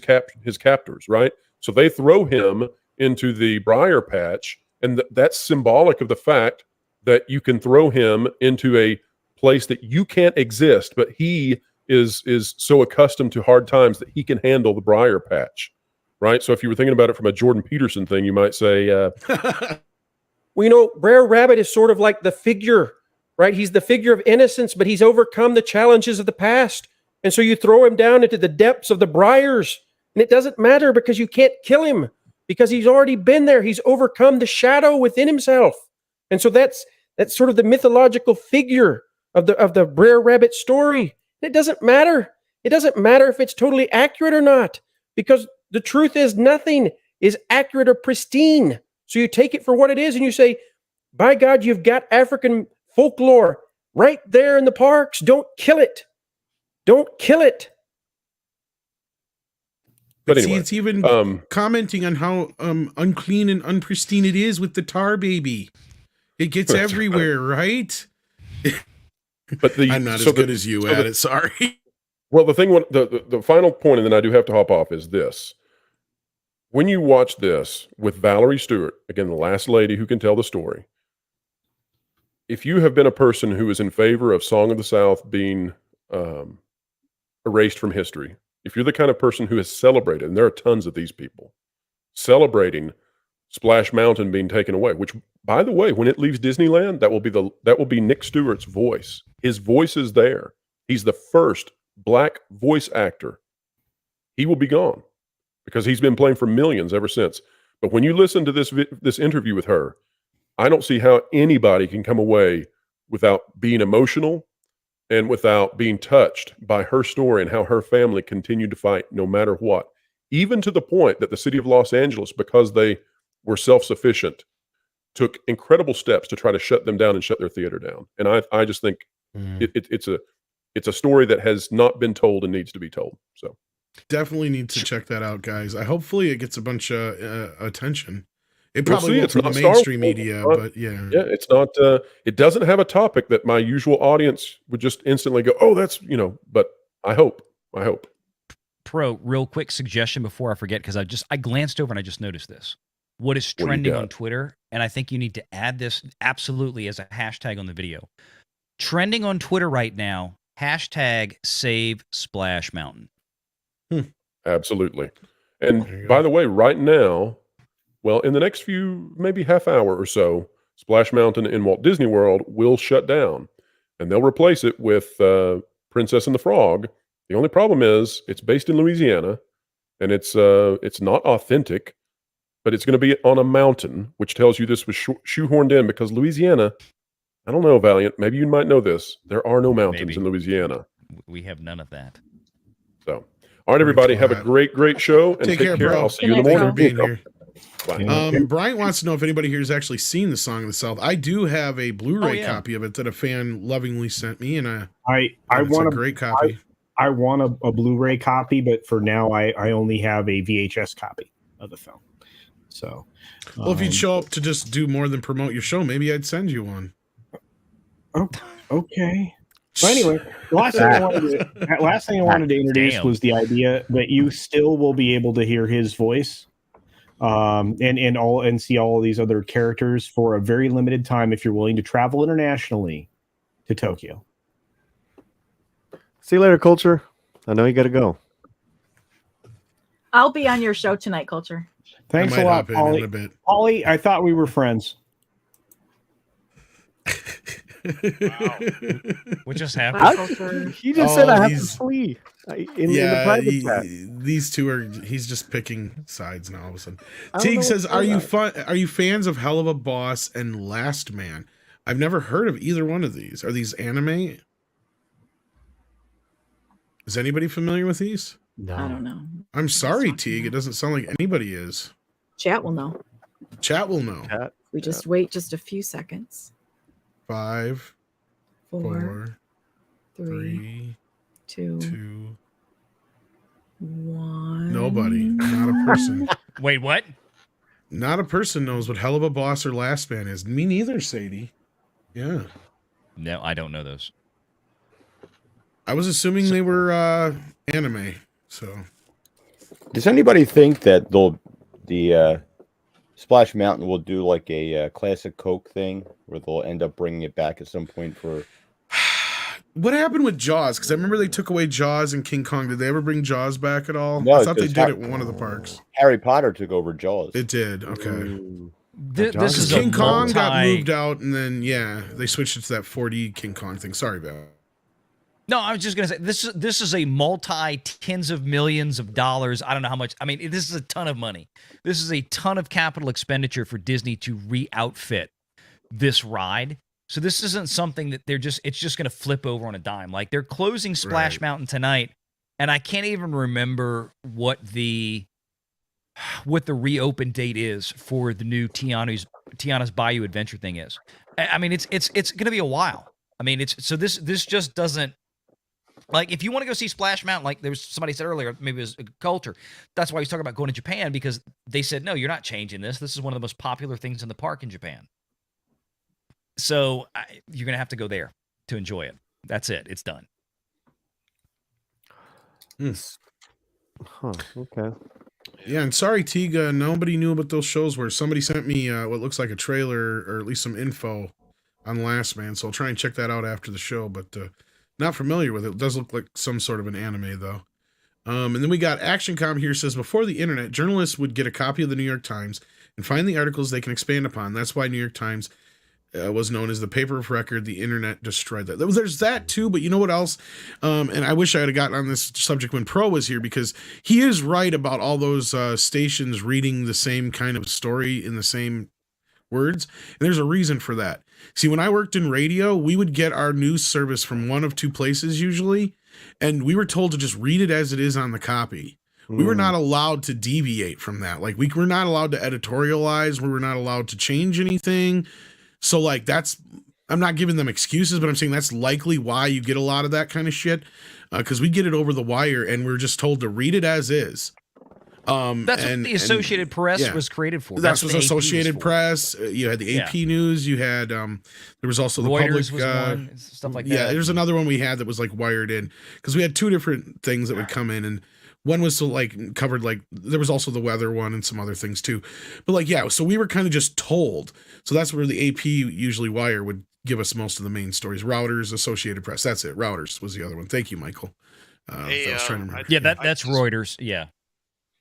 S6: captors, right? So they throw him into the briar patch, and that's symbolic of the fact that you can throw him into a place that you can't exist, but he is so accustomed to hard times that he can handle the briar patch, right? So if you were thinking about it from a Jordan Peterson thing, you might say,
S10: well, Brer Rabbit is sort of like the figure, right? He's the figure of innocence, but he's overcome the challenges of the past. And so you throw him down into the depths of the briars, and it doesn't matter because you can't kill him because he's already been there. He's overcome the shadow within himself. And so that's sort of the mythological figure of the Brer Rabbit story. It doesn't matter. It doesn't matter if it's totally accurate or not, because the truth is nothing is accurate or pristine. So you take it for what it is and you say, by God, you've got African folklore right there in the parks. Don't kill it. Don't kill it.
S1: But
S6: But
S1: see,
S6: anyway,
S1: it's even commenting on how unclean and unpristine it is with the tar baby. It gets
S6: That's
S1: everywhere, right?
S6: but the
S1: I'm not
S6: so
S1: as good
S6: the-
S1: as you
S6: so
S1: at
S6: the-
S1: it. Sorry.
S6: Well, the final point, and then I do have to hop off, is this. When you watch this with Valerie Stewart, again, the last lady who can tell the story, if you have been a person who is in favor of Song of the South being erased from history, if you're the kind of person who has celebrated, and there are tons of these people, celebrating Splash Mountain being taken away, which, by the way, when it leaves Disneyland, that will be Nick Stewart's voice. His voice is there. He's the first Black voice actor. He will be gone because he's been playing for millions ever since. But when you listen to this interview with her, I don't see how anybody can come away without being emotional and without being touched by her story and how her family continued to fight no matter what, even to the point that the city of Los Angeles, because they were self-sufficient, took incredible steps to try to shut them down and shut their theater down. And I just think it's a story that has not been told and needs to be told. So
S1: Definitely need to check that out, guys. Hopefully it gets a bunch of attention. It
S6: We'll
S1: probably
S6: see.
S1: won't
S6: It's
S1: from the
S6: not Star
S1: mainstream
S6: Wars.
S1: media,
S6: It's not-
S1: but yeah.
S6: yeah, it's not. It doesn't have a topic that my usual audience would just instantly go, "Oh, that's," But I hope.
S9: Pro, real quick suggestion before I forget, because I glanced over and I just noticed this. What is
S6: do you
S9: trending on
S6: got?
S9: Twitter, and I think you need to add this absolutely as a hashtag on the video. Trending on Twitter right now, hashtag Save Splash Mountain.
S6: Absolutely.
S1: There you
S6: And
S1: go.
S6: by the way, right now, well, in the next few, maybe half hour or so, Splash Mountain in Walt Disney World will shut down, and they'll replace it with Princess and the Frog. The only problem is it's based in Louisiana, and it's not authentic, but it's going to be on a mountain, which tells you this was shoehorned in because Louisiana. I don't know, Valiant. Maybe you might know this. There are no mountains
S9: Maybe.
S6: in Louisiana.
S9: We have none of that.
S6: So, all right, everybody, have a great show, and
S1: Take
S6: take
S1: care,
S6: care.
S1: bro.
S6: I'll see you in the
S2: Good night,
S6: morning.
S1: Thank you for being here.
S6: Bye.
S1: Bryant wants to know if anybody here has actually seen the Song of the South. I do have a Blu-ray
S9: yeah.
S1: copy of it that a fan lovingly sent me, and
S11: I
S1: it's
S11: want
S1: a
S11: a
S1: great copy.
S11: I want a Blu-ray copy, but for now I only have a VHS copy of the film. So,
S1: Well, if you'd show up to just do more than promote your show, maybe I'd send you one.
S11: okay. So anyway, the last thing I wanted to introduce
S9: Damn.
S11: was the idea that you still will be able to hear his voice, and see all of these other characters for a very limited time if you're willing to travel internationally to Tokyo.
S3: See you later, Culture. I know you got to go.
S2: I'll be on your show tonight, Culture.
S11: Thanks
S1: I
S11: a
S1: might
S11: lot,
S1: hop in
S11: Polly.
S1: a bit.
S11: Polly, I thought we were friends.
S9: What just happened?
S2: Bye, Culture.
S3: He just said
S1: Oh,
S3: I have to
S1: he's-
S3: flee in the
S1: Yeah,
S3: private chat.
S1: these two are. He's just picking sides now. All of a sudden,
S3: I don't know
S1: Teague
S3: what's
S1: says,
S3: going
S1: Are you fans of Hell of a Boss and Last Man? I've never heard of either one of these. Are these anime? Is anybody familiar with these?
S2: I don't know.
S1: I'm sorry,
S2: talking
S1: Teague. It
S2: about.
S1: doesn't sound like anybody is.
S2: Chat will know.
S1: Chat will know.
S3: Chat.
S2: We just wait just a few seconds.
S1: 5,
S2: 4,
S1: 4,
S2: 3,
S1: 3,
S2: 2,
S1: 2.
S2: 1.
S1: Nobody. Not a person.
S9: Wait, what?
S1: Not a person knows what Hell of a Boss or Last Man is. Me neither, Sadie. Yeah.
S9: No, I don't know those.
S1: I was assuming they were anime. So
S4: Does anybody think that the Splash Mountain will do like a classic Coke thing where they'll end up bringing it back at some point for?
S1: what happened with Jaws? Because I remember they took away Jaws and King Kong. Did they ever bring Jaws back at all?
S4: No,
S1: I thought they
S4: because
S1: did at one of the parks.
S4: Harry Potter took over Jaws.
S1: It did. Okay.
S3: Ooh.
S9: This is
S1: King
S9: a
S1: Kong got
S9: multi-
S1: moved out, and then they switched it to that 4D King Kong thing. Sorry, Val.
S9: No, I was just gonna say this is a multi tens of millions of dollars. I don't know how much. I mean, this is a ton of money. This is a ton of capital expenditure for Disney to re-outfit this ride. So this isn't something that it's just gonna flip over on a dime. Like they're closing Splash
S1: Right.
S9: Mountain tonight, and I can't even remember what the reopen date is for the new Tiana's Bayou Adventure thing is. I mean, it's gonna be a while. I mean, it's so this just doesn't, like, if you want to go see Splash Mountain, like there was somebody said earlier, maybe it was a culture. That's why he's talking about going to Japan, because they said, no, you're not changing this. This is one of the most popular things in the park in Japan. So you're going to have to go there to enjoy it. That's it. It's done.
S3: Huh. Okay.
S1: Yeah, and sorry, Tiga, nobody knew about those shows where somebody sent me what looks like a trailer or at least some info on Last Man, so I'll try and check that out after the show, but not familiar with it. It does look like some sort of an anime, though. And then we got ActionCom here, says, before the internet, journalists would get a copy of the New York Times and find the articles they can expand upon. That's why New York Times was known as the paper of record. The internet destroyed that. There's that too, but you know what else? And I wish I had gotten on this subject when Pro was here, because he is right about all those stations reading the same kind of story in the same words. And there's a reason for that. See, when I worked in radio, we would get our news service from one of two places usually, and we were told to just read it as it is on the copy. We were not allowed to deviate from that. Like, we were not allowed to editorialize. We were not allowed to change anything. So, like, I'm not giving them excuses, but I'm saying that's likely why you get a lot of that kind of shit. Because we get it over the wire, and we're just told to read it as is.
S9: That's what the Associated Press was created for.
S1: That's what the Associated Press. You had the AP News. You had there was also the
S9: Reuters
S1: public
S9: was one, stuff like that.
S1: Yeah, there's another one we had that was like wired in, because we had two different things that would come in, and one was so like covered, like there was also the weather one and some other things too. But like, yeah, so we were kind of just told. So that's where the AP usually wire would give us most of the main stories. Reuters, Associated Press. That's it. Reuters was the other one. Thank you, Michael.
S5: Hey,
S1: I was trying to remember.
S9: That's Reuters. Yeah.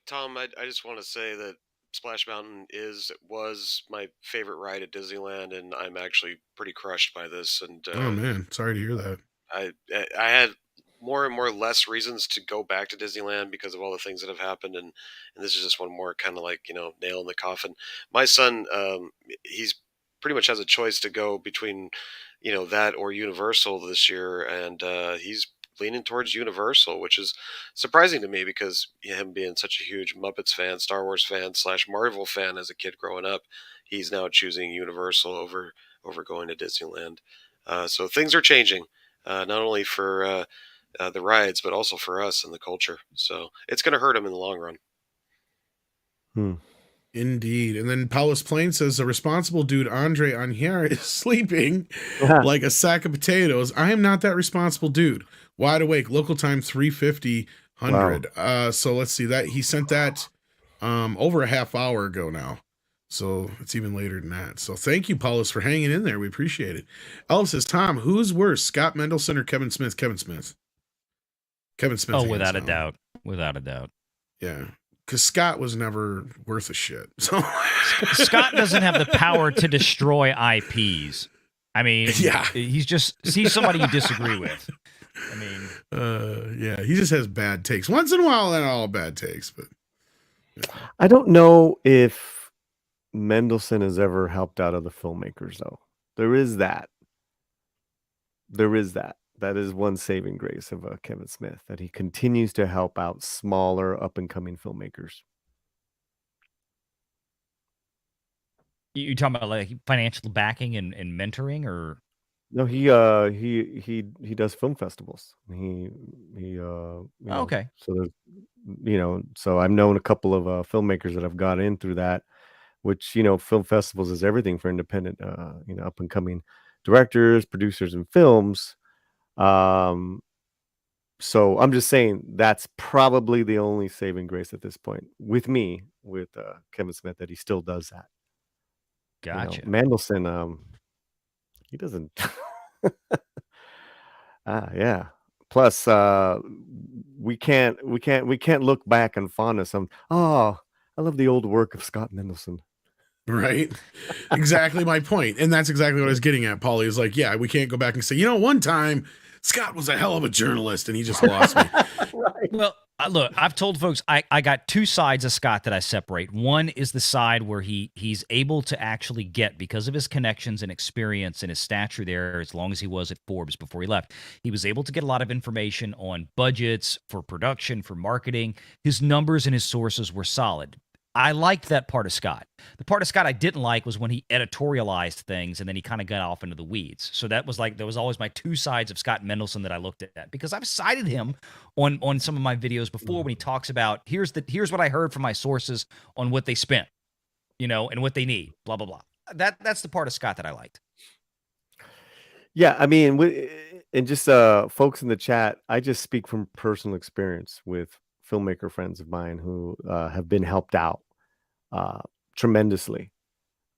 S5: Tom, I just want to say that Splash Mountain was my favorite ride at Disneyland, and I'm actually pretty crushed by this. And
S1: oh man, sorry to hear that.
S5: I had more and more less reasons to go back to Disneyland because of all the things that have happened, and this is just one more kind of like, nail in the coffin. My son, he's pretty much has a choice to go between, that or Universal this year, and he's leaning towards Universal, which is surprising to me because him being such a huge Muppets fan, Star Wars fan / Marvel fan as a kid growing up, he's now choosing Universal over going to Disneyland. So things are changing, not only for the rides, but also for us and the culture. So it's going to hurt him in the long run.
S1: Indeed. And then Paulus Plain says, a responsible dude, Andre Anier, is sleeping like a sack of potatoes. I am not that responsible dude. Wide awake, local time 3:50. Wow. So let's see that he sent that over a half hour ago now. So it's even later than that. So thank you, Paulus, for hanging in there. We appreciate it. Elf says, Tom, who's worse, Scott Mendelson or Kevin Smith? Kevin Smith. Kevin Smith.
S9: Oh, without a doubt. Without a doubt.
S1: Yeah. Because Scott was never worth a shit. So
S9: Scott doesn't have the power to destroy IPs. I mean, he's somebody you disagree with. I mean,
S1: yeah, he just has bad takes. Once in a while, not all bad takes, but
S3: I don't know if Mendelson has ever helped out other filmmakers, though. There is that. That is one saving grace of Kevin Smith, that he continues to help out smaller, up-and-coming filmmakers.
S9: You talking about like financial backing and mentoring, or?
S3: No, he does film festivals.
S9: Okay.
S3: So there's, so I've known a couple of filmmakers that have got in through that, which, film festivals is everything for independent, up and coming directors, producers, and films. So I'm just saying that's probably the only saving grace at this point with Kevin Smith, that he still does that.
S9: Gotcha.
S3: Mendelson, he doesn't. Yeah. Plus, we can't look back and fondness. I love the old work of Scott Mendelson.
S1: Right. Exactly my point. And that's exactly what I was getting at. Paulie is like, yeah, we can't go back and say, one time Scott was a hell of a journalist and he just lost me.
S3: Right.
S9: Well, look, I've told folks I got two sides of Scott that I separate. One is the side where he's able to actually get, because of his connections and experience and his stature there, as long as he was at Forbes before he left, he was able to get a lot of information on budgets for production, for marketing. His numbers and his sources were solid. I liked that part of Scott. The part of Scott I didn't like was when he editorialized things and then he kind of got off into the weeds. So that was always my two sides of Scott Mendelsohn that I looked at, because I've cited him on some of my videos before when he talks about here's what I heard from my sources on what they spent, and what they need, blah blah blah. That's the part of Scott that I liked.
S3: Yeah, I mean, and just folks in the chat, I just speak from personal experience with filmmaker friends of mine who have been helped out tremendously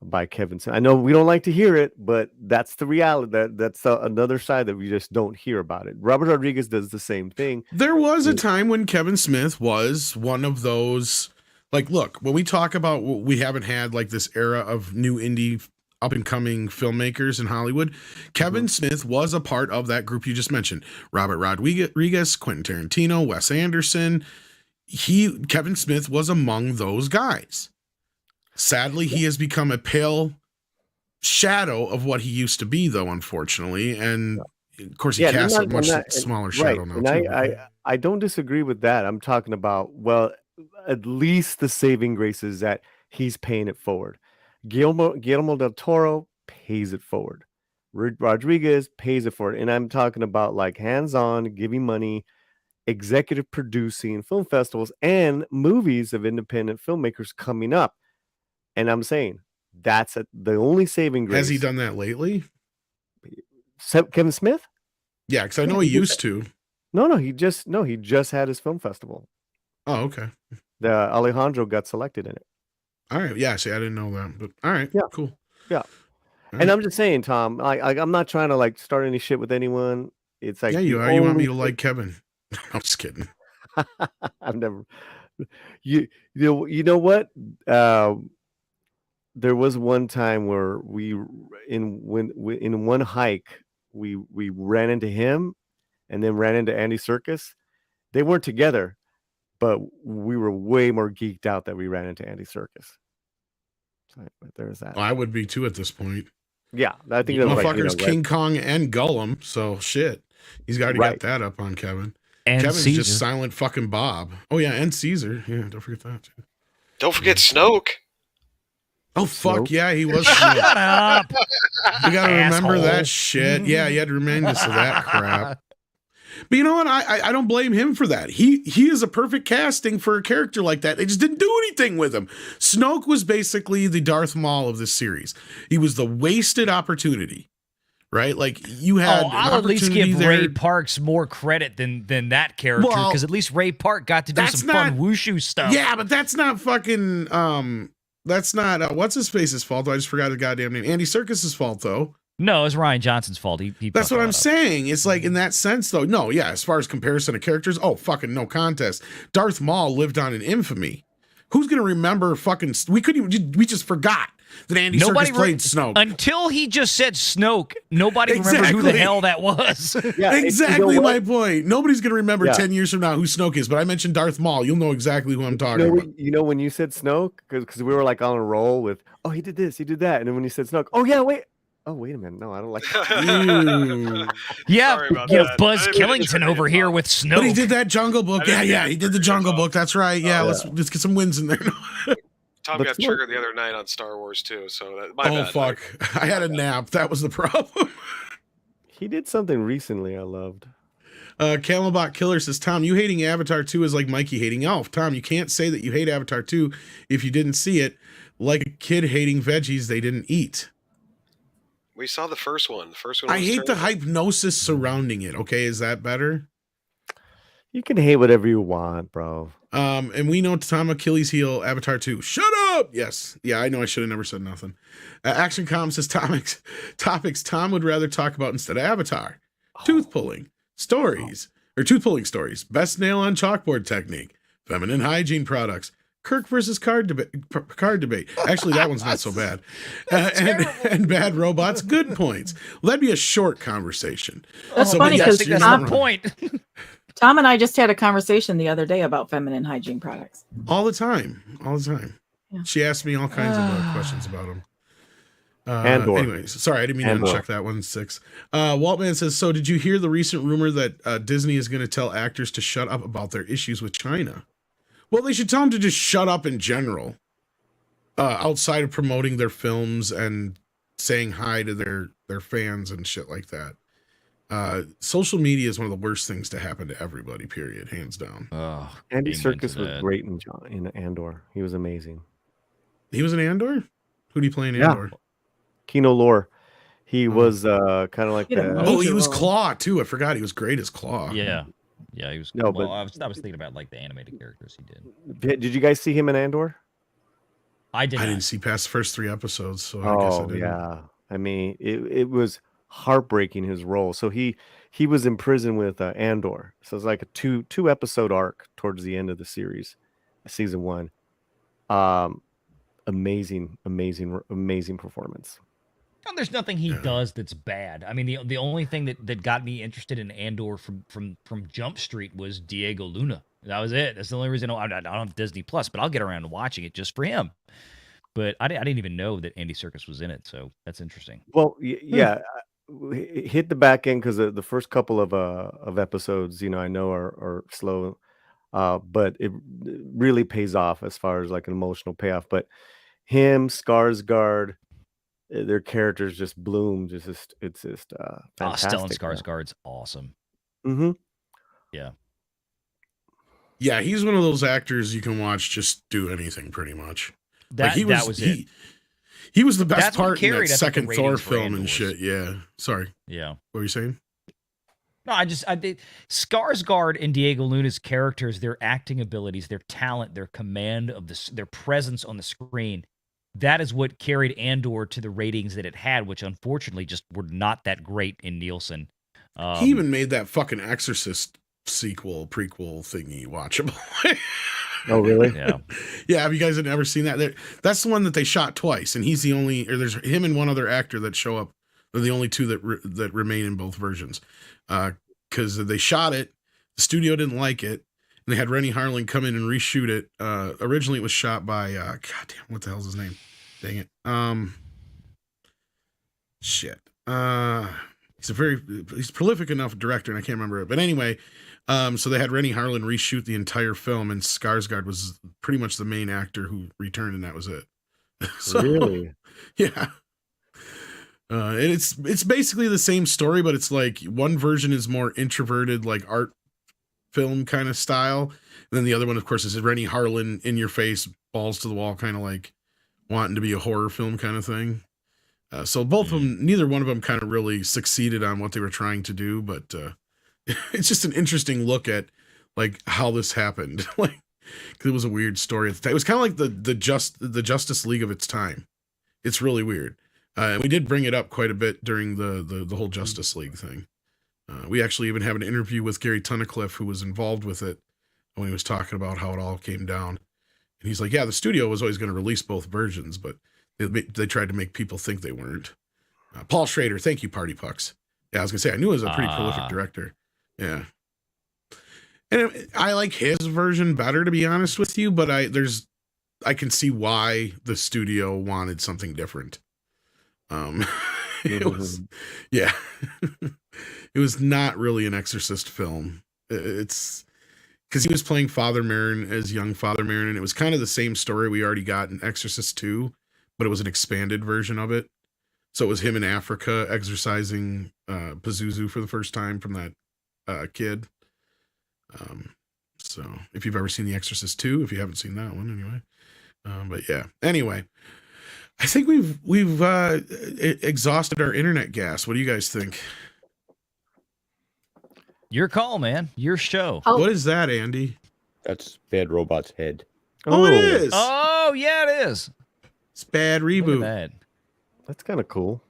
S3: by Kevin Smith. I know we don't like to hear it, but that's the reality. That's another side that we just don't hear about it. Robert Rodriguez does the same thing.
S1: There was a time when Kevin Smith was one of those, like, look, when we talk about, we haven't had like this era of new indie up and coming filmmakers in Hollywood. Kevin Smith was a part of that group you just mentioned. Robert Rodriguez, Quentin Tarantino, Wes Anderson. Kevin Smith was among those guys. Sadly, he has become a pale shadow of what he used to be, though, unfortunately. And of course, he casts a much smaller shadow now.
S3: And I don't disagree with that. I'm talking about, well, at least the saving grace is that he's paying it forward. Guillermo del Toro pays it forward. Rodriguez pays it forward. And I'm talking about like hands-on, giving money, executive producing film festivals and movies of independent filmmakers coming up. And I'm saying that's the only saving grace.
S1: Has he done that lately?
S3: Kevin Smith?
S1: Yeah, because I know he used to.
S3: No, he just had his film festival.
S1: Oh, okay.
S3: The Alejandro got selected in it.
S1: All right. Yeah, see, I didn't know that, but all right.
S3: Yeah.
S1: Cool.
S3: Yeah.
S1: All
S3: and
S1: right.
S3: I'm just saying, Tom, I'm not trying to like start any shit with anyone. It's like,
S1: yeah, you are. You want me to like Kevin? I'm just kidding.
S3: I've never. You know what? There was one time where in one hike we ran into him, and then ran into Andy Serkis. They weren't together, but we were way more geeked out that we ran into Andy Serkis. So there's that.
S1: Well, I would be too at this point.
S3: Yeah, I think
S1: motherfucker's King Kong and Gollum. So shit, he's already got that up on Kevin.
S9: And
S1: Kevin's
S9: Caesar.
S1: just silent fucking Bob. Oh yeah, and Caesar. Yeah, don't forget that too.
S5: Don't forget Snoke.
S1: Oh fuck
S3: Snoke?
S1: yeah, he was.
S9: Shut up.
S1: You gotta remember
S9: Asshole.
S1: that shit. Yeah, you had to remind us of that crap. But you know what? I don't blame him for that. He is a perfect casting for a character like that. They just didn't do anything with him. Snoke was basically the Darth Maul of this series. He was the wasted opportunity, right? Like you had.
S9: I'll at least give Ray Parks more credit than that character, because at least Ray Park got to do some fun wushu stuff.
S1: Yeah, but that's not fucking. That's not what's his face's fault. I just forgot the goddamn name. Andy Serkis's fault though.
S9: No, it's Ryan Johnson's fault. He
S1: That's what I'm saying. It's like in that sense, though. No, yeah. As far as comparison of characters, oh, fucking no contest. Darth Maul lived on in infamy. Who's gonna remember fucking? We just forgot that Andy Serkis played Snoke
S9: until he just said Snoke. Nobody remembered who the hell that was.
S3: Yeah,
S1: exactly my point. Nobody's gonna remember 10 years from now who Snoke is. But I mentioned Darth Maul. You'll know exactly who I'm talking about.
S3: You know when you said Snoke, because we were like on a roll with, oh, he did this, he did that, and then when you said Snoke, oh yeah, wait. Oh, wait a minute. No, I don't like that.
S9: Yeah, Buzz Killington over here with Snoke.
S1: But he did that Jungle Book. Yeah, he did the Jungle Book. That's right. Yeah, let's get some wins in there.
S5: Tom got triggered the other night on Star Wars too, so that my bad.
S1: Fuck. I had a nap. That was the problem.
S3: He did something recently I loved.
S1: Camelbot Killer says, Tom, you hating Avatar 2 is like Mikey hating Elf. Tom, you can't say that you hate Avatar 2 if you didn't see it, like a kid hating veggies they didn't eat.
S5: We saw the first one. The first one.
S1: I hate the hypnosis surrounding it. Okay, is that better?
S3: You can hate whatever you want, bro.
S1: And we know Tom Achilles heel Avatar 2. Shut up. Yes. Yeah, I know I should have never said nothing. Action Com says topics Tom would rather talk about instead of Avatar. Tooth pulling stories. Best nail on chalkboard technique. Feminine hygiene products. Kirk versus card debate. Actually, that one's not so bad. And bad robots, good points. Well, that'd be a short conversation.
S2: That's funny because
S9: that's the point.
S2: Tom and I just had a conversation the other day about feminine hygiene products.
S1: All the time.
S2: Yeah.
S1: She asked me all kinds of questions about them. Anyways, sorry, I didn't mean to uncheck that one. 6. Waltman says, so did you hear the recent rumor that Disney is going to tell actors to shut up about their issues with China? Well, they should tell them to just shut up in general. outside of promoting their films and saying hi to their fans and shit like that. Social media is one of the worst things to happen to everybody, period, hands down.
S9: Oh,
S3: Andy
S9: amen to
S3: Serkis was
S9: that.
S3: great in Andor. He was amazing.
S1: He was in Andor? Who'd he play in
S3: Yeah.
S1: Andor?
S3: Kino Lore. He
S1: Oh.
S3: was kind of like
S2: He had a
S3: the
S1: Oh, he
S2: major
S1: was
S2: role.
S1: Claw too. I forgot he was great as Claw.
S9: Yeah, he was.
S3: No,
S9: well,
S3: but-
S9: I was thinking about like the animated characters he did.
S3: Did you guys see him in Andor?
S9: I did.
S1: I
S9: not.
S1: didn't see past the first 3 episodes, so I guess I
S3: Oh
S1: didn't.
S3: yeah. I mean, it was heartbreaking, his role. So he was in prison with Andor. So it's like a two episode arc towards the end of the series, season 1. Amazing performance.
S9: No, there's nothing he does that's bad. I mean, the only thing that got me interested in Andor from Jump Street was Diego Luna. That was it. That's the only reason I don't have Disney Plus, but I'll get around to watching it just for him. But I didn't even know that Andy Serkis was in it, so that's interesting.
S3: Well, yeah, hit the back end because the first couple of episodes, I know are slow, but it really pays off as far as like an emotional payoff. But him, Skarsgård, their characters just bloom. It's just fantastic.
S9: Stellan Skarsgård's awesome.
S3: Mm-hmm.
S9: Yeah.
S1: Yeah, he's one of those actors you can watch just do anything pretty much.
S9: That was it.
S1: He was the best
S9: That's what
S1: part in
S9: carried,
S1: that
S9: I think, the
S1: second Thor
S9: ratings for
S1: film and
S9: Andor's.
S1: shit. Yeah. Sorry.
S9: Yeah.
S1: What were you saying?
S9: No, I think Skarsgård and Diego Luna's characters, their acting abilities, their talent, their command of their presence on the screen, that is what carried Andor to the ratings that it had, which unfortunately just were not that great in Nielsen.
S1: He even made that fucking Exorcist prequel thingy watchable.
S3: Oh, really?
S9: Yeah.
S1: Yeah, have you guys ever seen that? That's the one that they shot twice, and he's the only, or there's him and one other actor that show up. They're the only two that remain in both versions. Because they shot it, the studio didn't like it, and they had Rennie Harlan come in and reshoot it. Originally, it was shot by goddamn, what the hell's his name? Dang it. Shit. He's a prolific enough director, and I can't remember it. But anyway, so they had Rennie Harlan reshoot the entire film, and Skarsgård was pretty much the main actor who returned, and that was it. So,
S3: Really?
S1: yeah. And it's basically the same story, but it's like one version is more introverted, like art film kind of style. And then the other one, of course, is Rennie Harlan in your face, balls to the wall, kind of like wanting to be a horror film kind of thing. So both of them, neither one of them kind of really succeeded on what they were trying to do, but it's just an interesting look at like how this happened. Like, 'cause it was a weird story at the time. It was kind of like the Justice League of its time. It's really weird. And we did bring it up quite a bit during the whole Justice League thing. We actually even have an interview with Gary Tunnicliffe, who was involved with it, when he was talking about how it all came down. And he's like, yeah, the studio was always going to release both versions, but they tried to make people think they weren't. Paul Schrader, thank you, Party Pucks. Yeah, I was going to say, I knew he was a pretty prolific director. Yeah. And I like his version better, to be honest with you, but I can see why the studio wanted something different. It was, yeah, it was not really an Exorcist film. It's because he was playing Father Merrin as young Father Merrin, and it was kind of the same story we already got in Exorcist 2, but it was an expanded version of it. So it was him in Africa exorcising Pazuzu for the first time from that kid. So if you've ever seen The Exorcist 2, if you haven't seen that one anyway. But yeah, anyway, I think we've exhausted our internet gas. What do you guys think?
S9: Your call, man. Your show.
S2: Oh.
S1: What is that, Andy?
S4: That's Bad Robot's head.
S1: Oh, it is.
S9: Oh, yeah, it is.
S1: It's Bad
S9: Look
S1: Reboot.
S9: at that.
S3: That's kind of cool.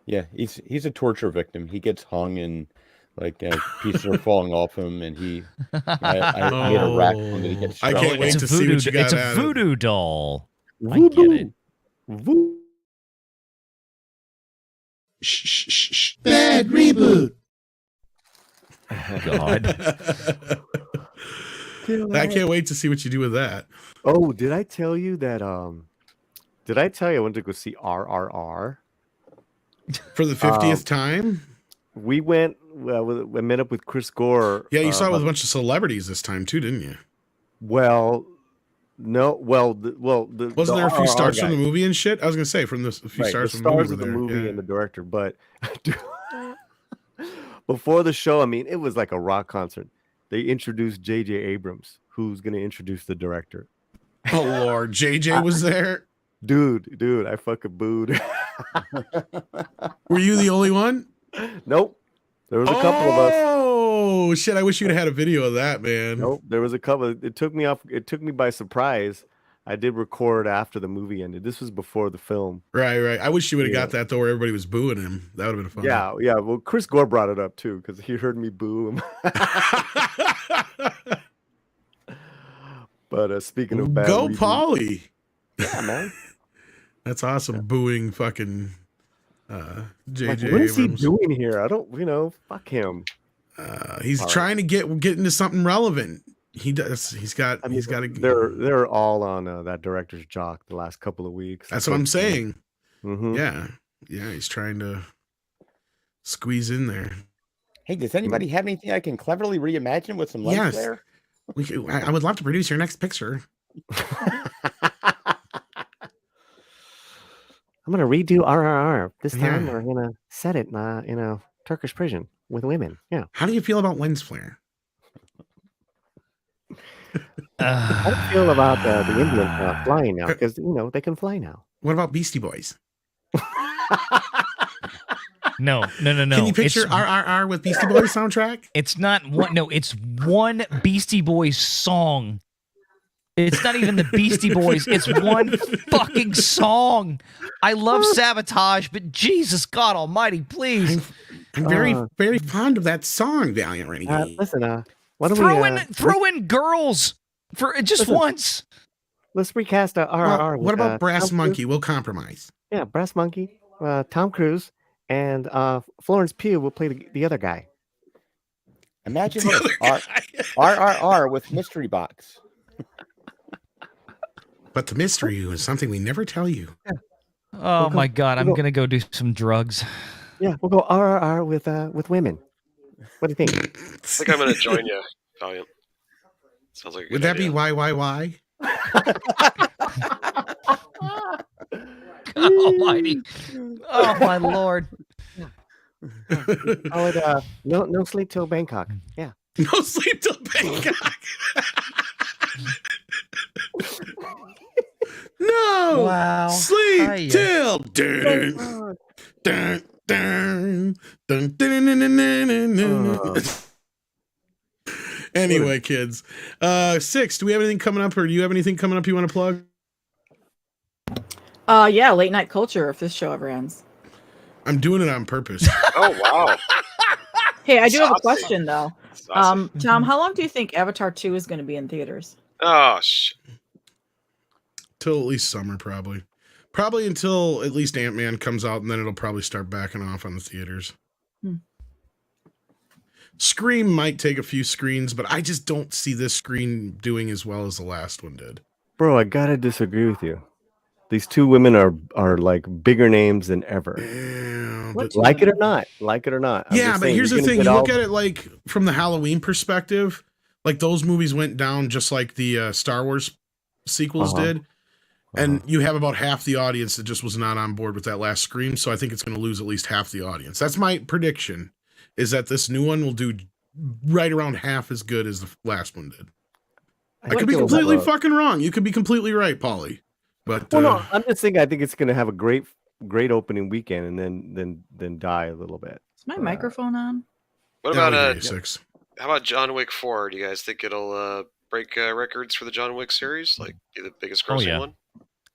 S4: Yeah, he's a torture victim. He gets hung and like pieces are falling off him, and he had a raccoon that he gets.
S1: I can't wait
S9: It's
S1: to
S9: a
S1: see
S9: voodoo.
S1: what you got.
S9: It's a
S1: at it.
S9: voodoo doll. I get it.
S1: Shh. Bad Reboot.
S9: God.
S1: I can't wait to see what you do with that.
S3: Oh, did I tell you that? Did I tell you I went to go see RRR
S1: For the 50th time?
S3: We went. We met up with Chris Gore.
S1: Yeah, you saw it with a bunch of celebrities this time too, didn't you?
S3: Well, No, well,
S1: Wasn't there a few
S3: RRR
S1: stars from
S3: guy.
S1: the movie and shit? I was gonna say from a few
S3: Right,
S1: stars
S3: the
S1: from the movie
S3: stars
S1: were
S3: of the
S1: there.
S3: movie
S1: Yeah.
S3: and the director, but before the show, I mean, it was like a rock concert. They introduced J.J. Abrams, who's going to introduce the director.
S1: Oh Lord, JJ was there.
S3: Dude, I fucking booed.
S1: Were you the only one?
S3: Nope, there was a couple of us.
S1: Oh shit! I wish you'd have had a video of that, man.
S3: Nope, there was a couple. It took me by surprise. I did record after the movie ended. This was before the film.
S1: Right. I wish you would have
S3: Yeah.
S1: got that though, where everybody was booing him. That would have been fun.
S3: Yeah. Well, Chris Gore brought it up too because he heard me boo him. But speaking of bad,
S1: Go
S3: reviews-
S1: Polly.
S3: Yeah, man.
S1: That's awesome. Booing fucking JJ
S3: Like, what is he
S1: Abrams.
S3: doing here? I don't, fuck him.
S1: He's
S3: All right.
S1: trying to get into something relevant. He does. He's got to.
S3: They're all on that director's jock the last couple of weeks.
S1: That's what I'm saying.
S3: Mhm.
S1: Yeah. He's trying to squeeze in there.
S4: Hey, does anybody have anything I can cleverly reimagine with some lens
S1: Yes.
S4: flare?
S1: I would love to produce your next picture.
S3: I'm gonna redo RRR. This
S1: Yeah.
S3: time we're gonna set it in a Turkish prison with women. Yeah.
S1: How do you feel about lens flare?
S3: How do you feel about the Indians flying now? Because they can fly now.
S1: What about Beastie Boys?
S9: No.
S1: Can you picture
S9: It's-
S1: RRR with Beastie Boys soundtrack?
S9: It's not one. No, it's one Beastie Boys song. It's not even the Beastie Boys. It's one fucking song. I love Sabotage, but Jesus God Almighty, please
S1: I'm very fond of that song, Valiant Renegade.
S3: Listen, why don't
S9: throw in girls for just
S3: Listen.
S9: once.
S3: let's recast
S1: Well,
S3: RRR.
S1: what about Brass
S3: Tom Cruise?
S1: Monkey? We'll compromise.
S3: Yeah, Brass Monkey, Tom Cruise, and Florence Pugh will play the other guy.
S4: Imagine this. RRR with mystery box.
S1: But the mystery is something we never tell you.
S9: Oh my God, I'm gonna go do some drugs.
S3: Yeah, we'll go RRR with women. What do you think?
S5: I think I'm going to join you, Valiant. Sounds like a
S1: Would
S5: good
S1: that be
S5: idea.
S1: YYY?
S9: God Almighty. Oh my Lord.
S3: Call it no sleep till Bangkok. Yeah.
S1: No sleep till Bangkok. No.
S9: Wow.
S1: Sleep
S9: Hiya.
S1: till. Dun, dun, dun, dun, dun, dun, dun, dun, dun, dun. Anyway, kids. 6, do we have anything coming up, or do you have anything coming up you want to plug?
S2: Yeah, late night culture if this show ever ends.
S1: I'm doing it on purpose.
S5: Oh, wow.
S2: Hey, I do have a
S5: Saucy.
S2: question though.
S5: Saucy.
S2: Tom, how long do you think Avatar 2 is going to be in theaters?
S5: Oh, shit.
S1: Till at least summer, probably. Probably until at least Ant-Man comes out, and then it'll probably start backing off on the theaters. Scream might take a few screens, but I just don't see this screen doing as well as the last one did.
S3: Bro, I gotta disagree with you. These two women are like bigger names than ever.
S1: Yeah,
S2: What
S1: but,
S3: Like it or not. I'm
S1: yeah,
S3: just
S1: but
S3: saying,
S1: here's
S3: you're
S1: the
S3: gonna
S1: thing.
S3: get
S1: You look
S3: all-
S1: at it like from the Halloween perspective, like those movies went down just like the Star Wars sequels
S3: Uh-huh.
S1: did. And you have about half the audience that just was not on board with that last Scream. So I think it's going to lose at least half the audience. That's my prediction, is that this new one will do right around half as good as the last one did. I could be completely fucking wrong. You could be completely right, Paulie. But
S3: Well, no, I'm just saying I think it's gonna have a great opening weekend and then die a little bit.
S2: Is my microphone on?
S5: What
S1: yeah,
S5: about
S1: we get 6.
S5: how about John Wick 4? Do you guys think it'll break records for the John Wick series? Like be the biggest grossing
S9: yeah.
S5: one?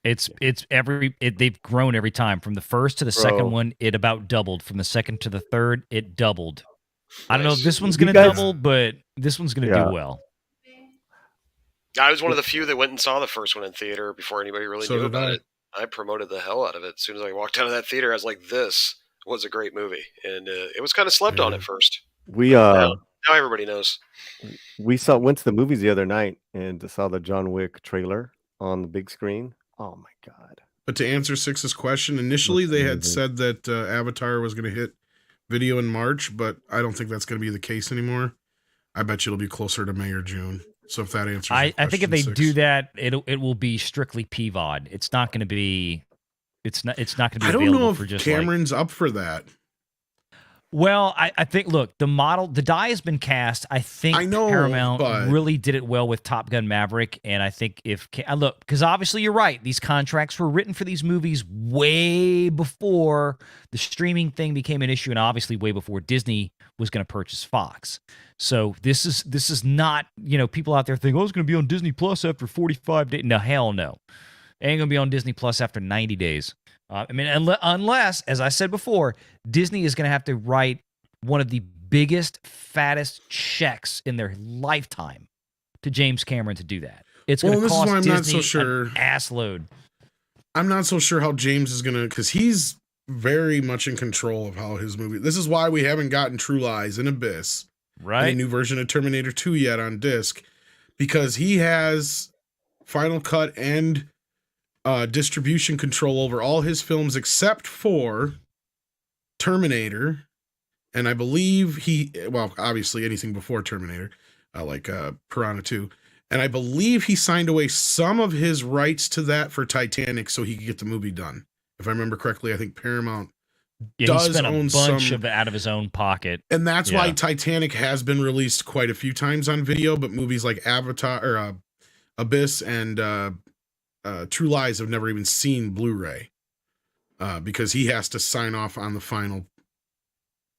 S9: They've grown every time. From the first to the
S3: Bro.
S9: second one, it about doubled. From the second to the third, it doubled. I don't know if
S5: Nice.
S9: this one's
S3: You
S9: gonna
S3: guys-
S9: double, but this one's gonna
S3: Yeah.
S9: do well.
S5: I was one of the few that went and saw the first one in theater before anybody really
S1: So
S5: knew
S1: did
S5: about
S1: I.
S5: it. I promoted the hell out of it. As soon as I walked out of that theater, I was like, "This was a great movie," and it was kind of slept on
S1: Yeah.
S5: at first.
S3: We
S5: Now everybody knows.
S3: went to the movies the other night and saw the John Wick trailer on the big screen. Oh my god.
S1: But to answer 6's question, initially they had
S3: amazing.
S1: said that Avatar was going to hit video in March, but I don't think that's going to be the case anymore. I bet you it'll be closer to May or June. So if that answers,
S9: I
S1: your
S9: think if
S1: question,
S9: they
S1: Six.
S9: do that, it will be strictly PVOD. It's not going to be. It's not going to be
S1: I don't
S9: available
S1: know
S9: for
S1: if
S9: just
S1: Cameron's up for that.
S9: Well, I think, look, the die has been cast. I think
S1: I know,
S9: Paramount
S1: but-
S9: really did it well with Top Gun Maverick. And I think look, because obviously you're right. These contracts were written for these movies way before the streaming thing became an issue, and obviously way before Disney was going to purchase Fox. So this is not, people out there think, oh, it's going to be on Disney Plus after 45 days. No, hell no. It ain't going to be on Disney Plus after 90 days. Unless, as I said before, Disney is going to have to write one of the biggest, fattest checks in their lifetime to James Cameron to do that. It's going to
S1: This is
S9: cost
S1: why I'm
S9: Disney
S1: not so sure.
S9: an ass load.
S1: I'm not so sure how James is going to, because he's very much in control of how his movie. This is why we haven't gotten True Lies and Abyss,
S9: Right?
S1: and a new version of Terminator 2 yet on disc, because he has Final Cut and distribution control over all his films except for Terminator, and I believe obviously anything before Terminator, like Piranha 2, and I believe he signed away some of his rights to that for Titanic so he could get the movie done. If I remember correctly, I think Paramount does
S9: he spent
S1: own
S9: a bunch
S1: some
S9: of it out of his own pocket.
S1: and that's why
S9: Yeah.
S1: Titanic has been released quite a few times on video, but movies like Avatar or Abyss and True Lies have never even seen Blu-ray because he has to sign off on the final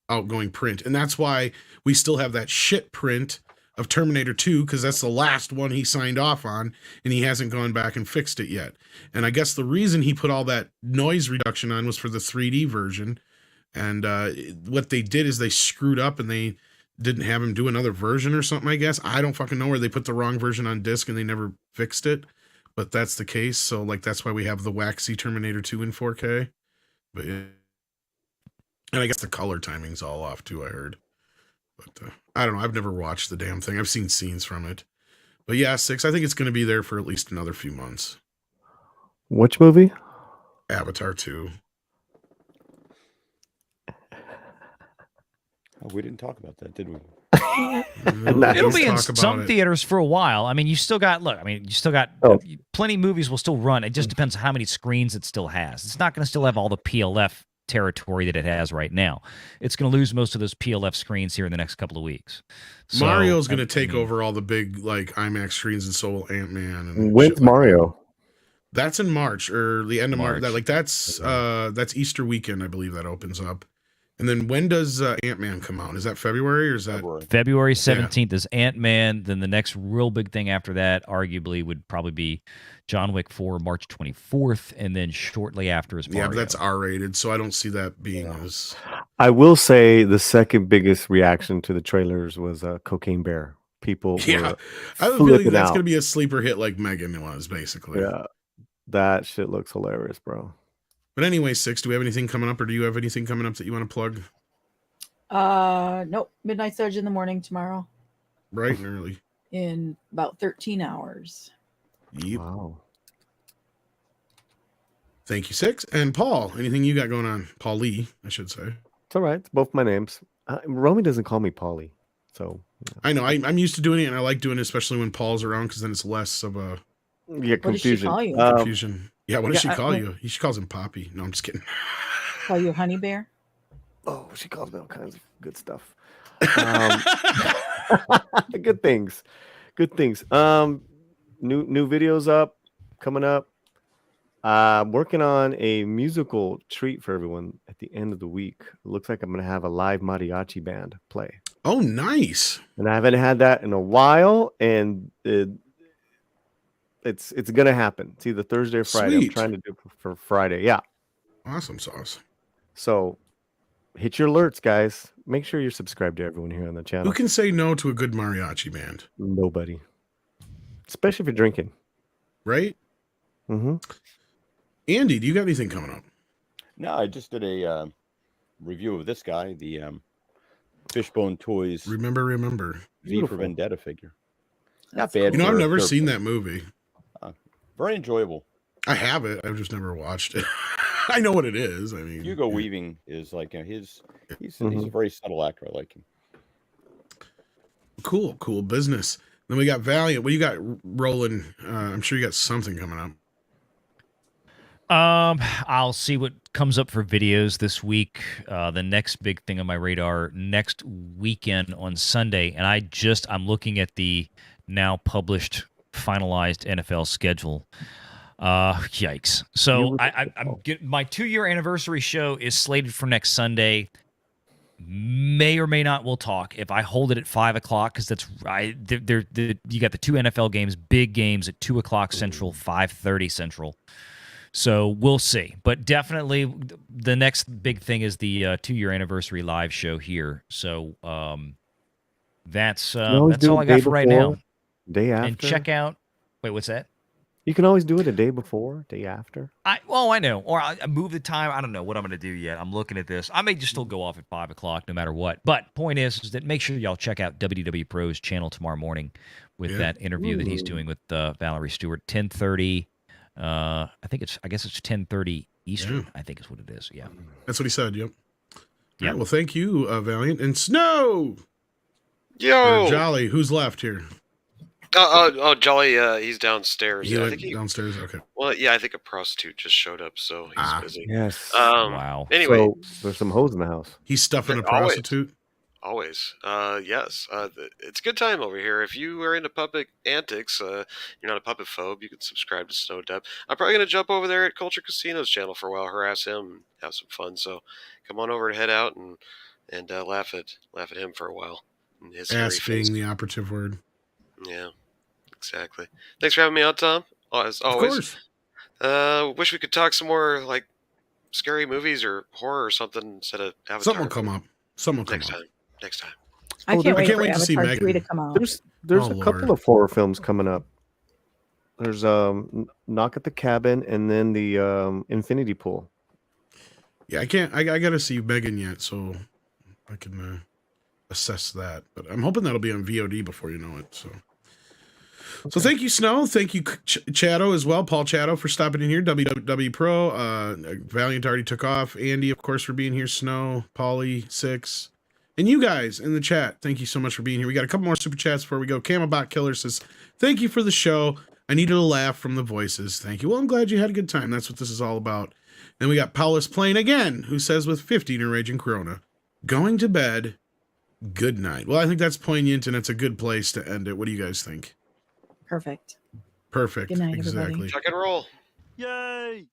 S1: outgoing print. And that's why we still have that shit print of Terminator 2, because that's the last one he signed off on, and he hasn't gone back and fixed it yet. And I guess the reason he put all that noise reduction on was for the 3D version. And what they did is they screwed up and they didn't have him do another version or something, I guess. I don't fucking know, where they put the wrong version on disc and they never fixed it. But that's the case. So like that's why we have the waxy Terminator 2 in 4K. But yeah. And I guess the color timing's all off too, I heard. But I don't know. I've never watched the damn thing. I've seen scenes from it. But yeah, 6, I think it's going to be there for at least another few months.
S3: Which movie?
S1: Avatar 2.
S4: Oh, we didn't talk about that, did we?
S9: It'll be in
S1: Talk about
S9: some
S1: it.
S9: theaters for a while. I mean, you still got
S3: Oh.
S9: plenty of movies will still run. It just depends how many screens it still has. It's not going to still have all the PLF territory that it has right now. It's going to lose most of those PLF screens here in the next couple of weeks. So,
S1: Mario's going to take over all the big like IMAX screens, and so will Ant-Man. And
S3: When's
S1: shit like
S3: Mario?
S1: That's in March or the end of March.
S9: March.
S1: That's Easter weekend, I believe that opens up. And then when does Ant-Man come out? Is that February or is that
S9: February 17th is Ant-Man. Then the next real big thing after that, arguably, would probably be John Wick 4, March 24th. And then shortly after is Mario.
S1: Yeah, but that's R-rated, so I don't see that being as.
S3: I will say the second biggest reaction to the trailers was Cocaine Bear. People
S1: Yeah,
S3: were
S1: I have a feeling
S3: flipping
S1: that's
S3: out.
S1: going to be a sleeper hit like Megan was, basically.
S3: Yeah, that shit looks hilarious, bro.
S1: But anyway, 6, do we have anything coming up, or do you have anything coming up that you want to plug?
S2: Nope. Midnight Surge in the morning tomorrow
S1: Bright and early.
S2: in about 13 hours.
S1: Yep.
S3: Wow.
S1: Thank you, 6. And Paul, anything you got going on? Paul Lee, I should say.
S3: It's all right. It's both my names. Romy doesn't call me Paulie, so
S1: I know. I'm used to doing it, and I like doing it, especially when Paul's around, because then it's less of a
S3: yeah,
S2: What does she
S3: confusion.
S2: call you?
S1: confusion. Yeah, what does
S2: Yeah,
S1: she call
S2: I-
S1: you? She calls him Poppy. No, I'm just kidding.
S2: Call you Honey Bear?
S3: Oh, she calls me all kinds of good stuff. Good things. Good things. New videos up, coming up. Working on a musical treat for everyone at the end of the week. It looks like I'm gonna have a live mariachi band play.
S1: Oh, nice.
S3: And I haven't had that in a while, and it's gonna happen. It's either Thursday or Friday.
S1: Sweet.
S3: I'm trying to do it for Friday. Yeah.
S1: Awesome sauce.
S3: So hit your alerts, guys. Make sure you're subscribed to everyone here on the channel.
S1: Who can say no to a good mariachi band,
S3: Nobody. Especially if you're drinking.
S1: right?
S3: Mm-hmm.
S1: Andy, do you got anything coming up?
S4: No, I just did a review of this guy, the Fishbone Toys
S1: Remember.
S4: V for
S3: Beautiful.
S4: Vendetta figure.
S2: That's
S4: Not bad.
S1: You know,
S4: for
S1: I've
S4: a
S1: never
S4: third
S1: seen
S4: person.
S1: that movie.
S4: Very enjoyable.
S1: I have it. I've just never watched it. I know what it is. I mean,
S4: Hugo Weaving is like he's a
S3: Mhm.
S4: very subtle actor. I like him.
S1: cool business. Then we got Valiant. What you got rolling? I'm sure you got something coming up.
S9: I'll see what comes up for videos this week. The next big thing on my radar next weekend on Sunday, and I'm looking at the now published, finalized NFL schedule. Yikes! So I'm getting my 2-year anniversary show is slated for next Sunday. May or may not we'll talk. If I hold it at 5 o'clock, because that's you got the 2 NFL games, big games at 2 o'clock Central, 5:30 Central. So we'll see. But definitely the next big thing is the 2-year anniversary live show here. So that's all I got for right now.
S3: Day after.
S9: And check out. Wait, what's that?
S3: You can always do it a day before, day after.
S9: I know. Or I move the time. I don't know what I'm going to do yet. I'm looking at this. I may just still go off at 5 o'clock no matter what. But point is that make sure y'all check out WW Pro's channel tomorrow morning with that interview that he's doing with Valerie Stewart, 10:30. I guess it's 10:30 Eastern. I think is what it is. Yeah,
S1: that's what he said. Yep. Yeah. Right, well, thank you, Valiant and Snow.
S5: Yo,
S1: Jolly. Who's left here?
S5: Jolly. He's downstairs.
S1: I think downstairs. Okay.
S5: Well, yeah, I think a prostitute just showed up, so he's busy.
S3: Yes.
S9: Wow.
S5: Anyway,
S3: so there's some hoes in the house.
S1: He's stuffing a prostitute.
S5: Always. Yes. It's a good time over here. If you are into puppet antics, you're not a puppet phobe, you can subscribe to Snow Deb. I'm probably going to jump over there at Culture Casino's channel for a while, harass him, and have some fun. So come on over and head out and laugh at him for a while. And his
S1: ass being the operative word.
S5: Yeah, exactly. Thanks for having me on, Tom. As always.
S1: Of course.
S5: Wish we could talk some more like scary movies or horror or something instead of Avatar.
S1: Something will come up.
S5: Next time.
S2: I can't wait for
S1: to see
S2: Avatar 3 to
S1: Megan.
S2: come out.
S3: There's a couple of horror films coming up. There's Knock at the Cabin and then the Infinity Pool.
S1: Yeah, I got to see Megan yet, so I can assess that. But I'm hoping that'll be on VOD before you know it. So thank you, Snow. Thank you, Chatto, as well. Paul Chatto for stopping in here. WW Pro. Valiant already took off. Andy, of course, for being here. Snow, Paulie, Six. And you guys in the chat, thank you so much for being here. We got a couple more super chats before we go. Camelbot Killer says, thank you for the show. I needed a laugh from the voices. Thank you. Well, I'm glad you had a good time. That's what this is all about. Then we got Paulus playing again, who says with 15 in Raging Corona, going to bed, good night. Well, I think that's poignant, and it's a good place to end it. What do you guys think?
S2: Perfect.
S1: Perfect.
S2: Good night,
S1: exactly.
S2: everybody.
S5: Tuck and roll.
S12: Yay!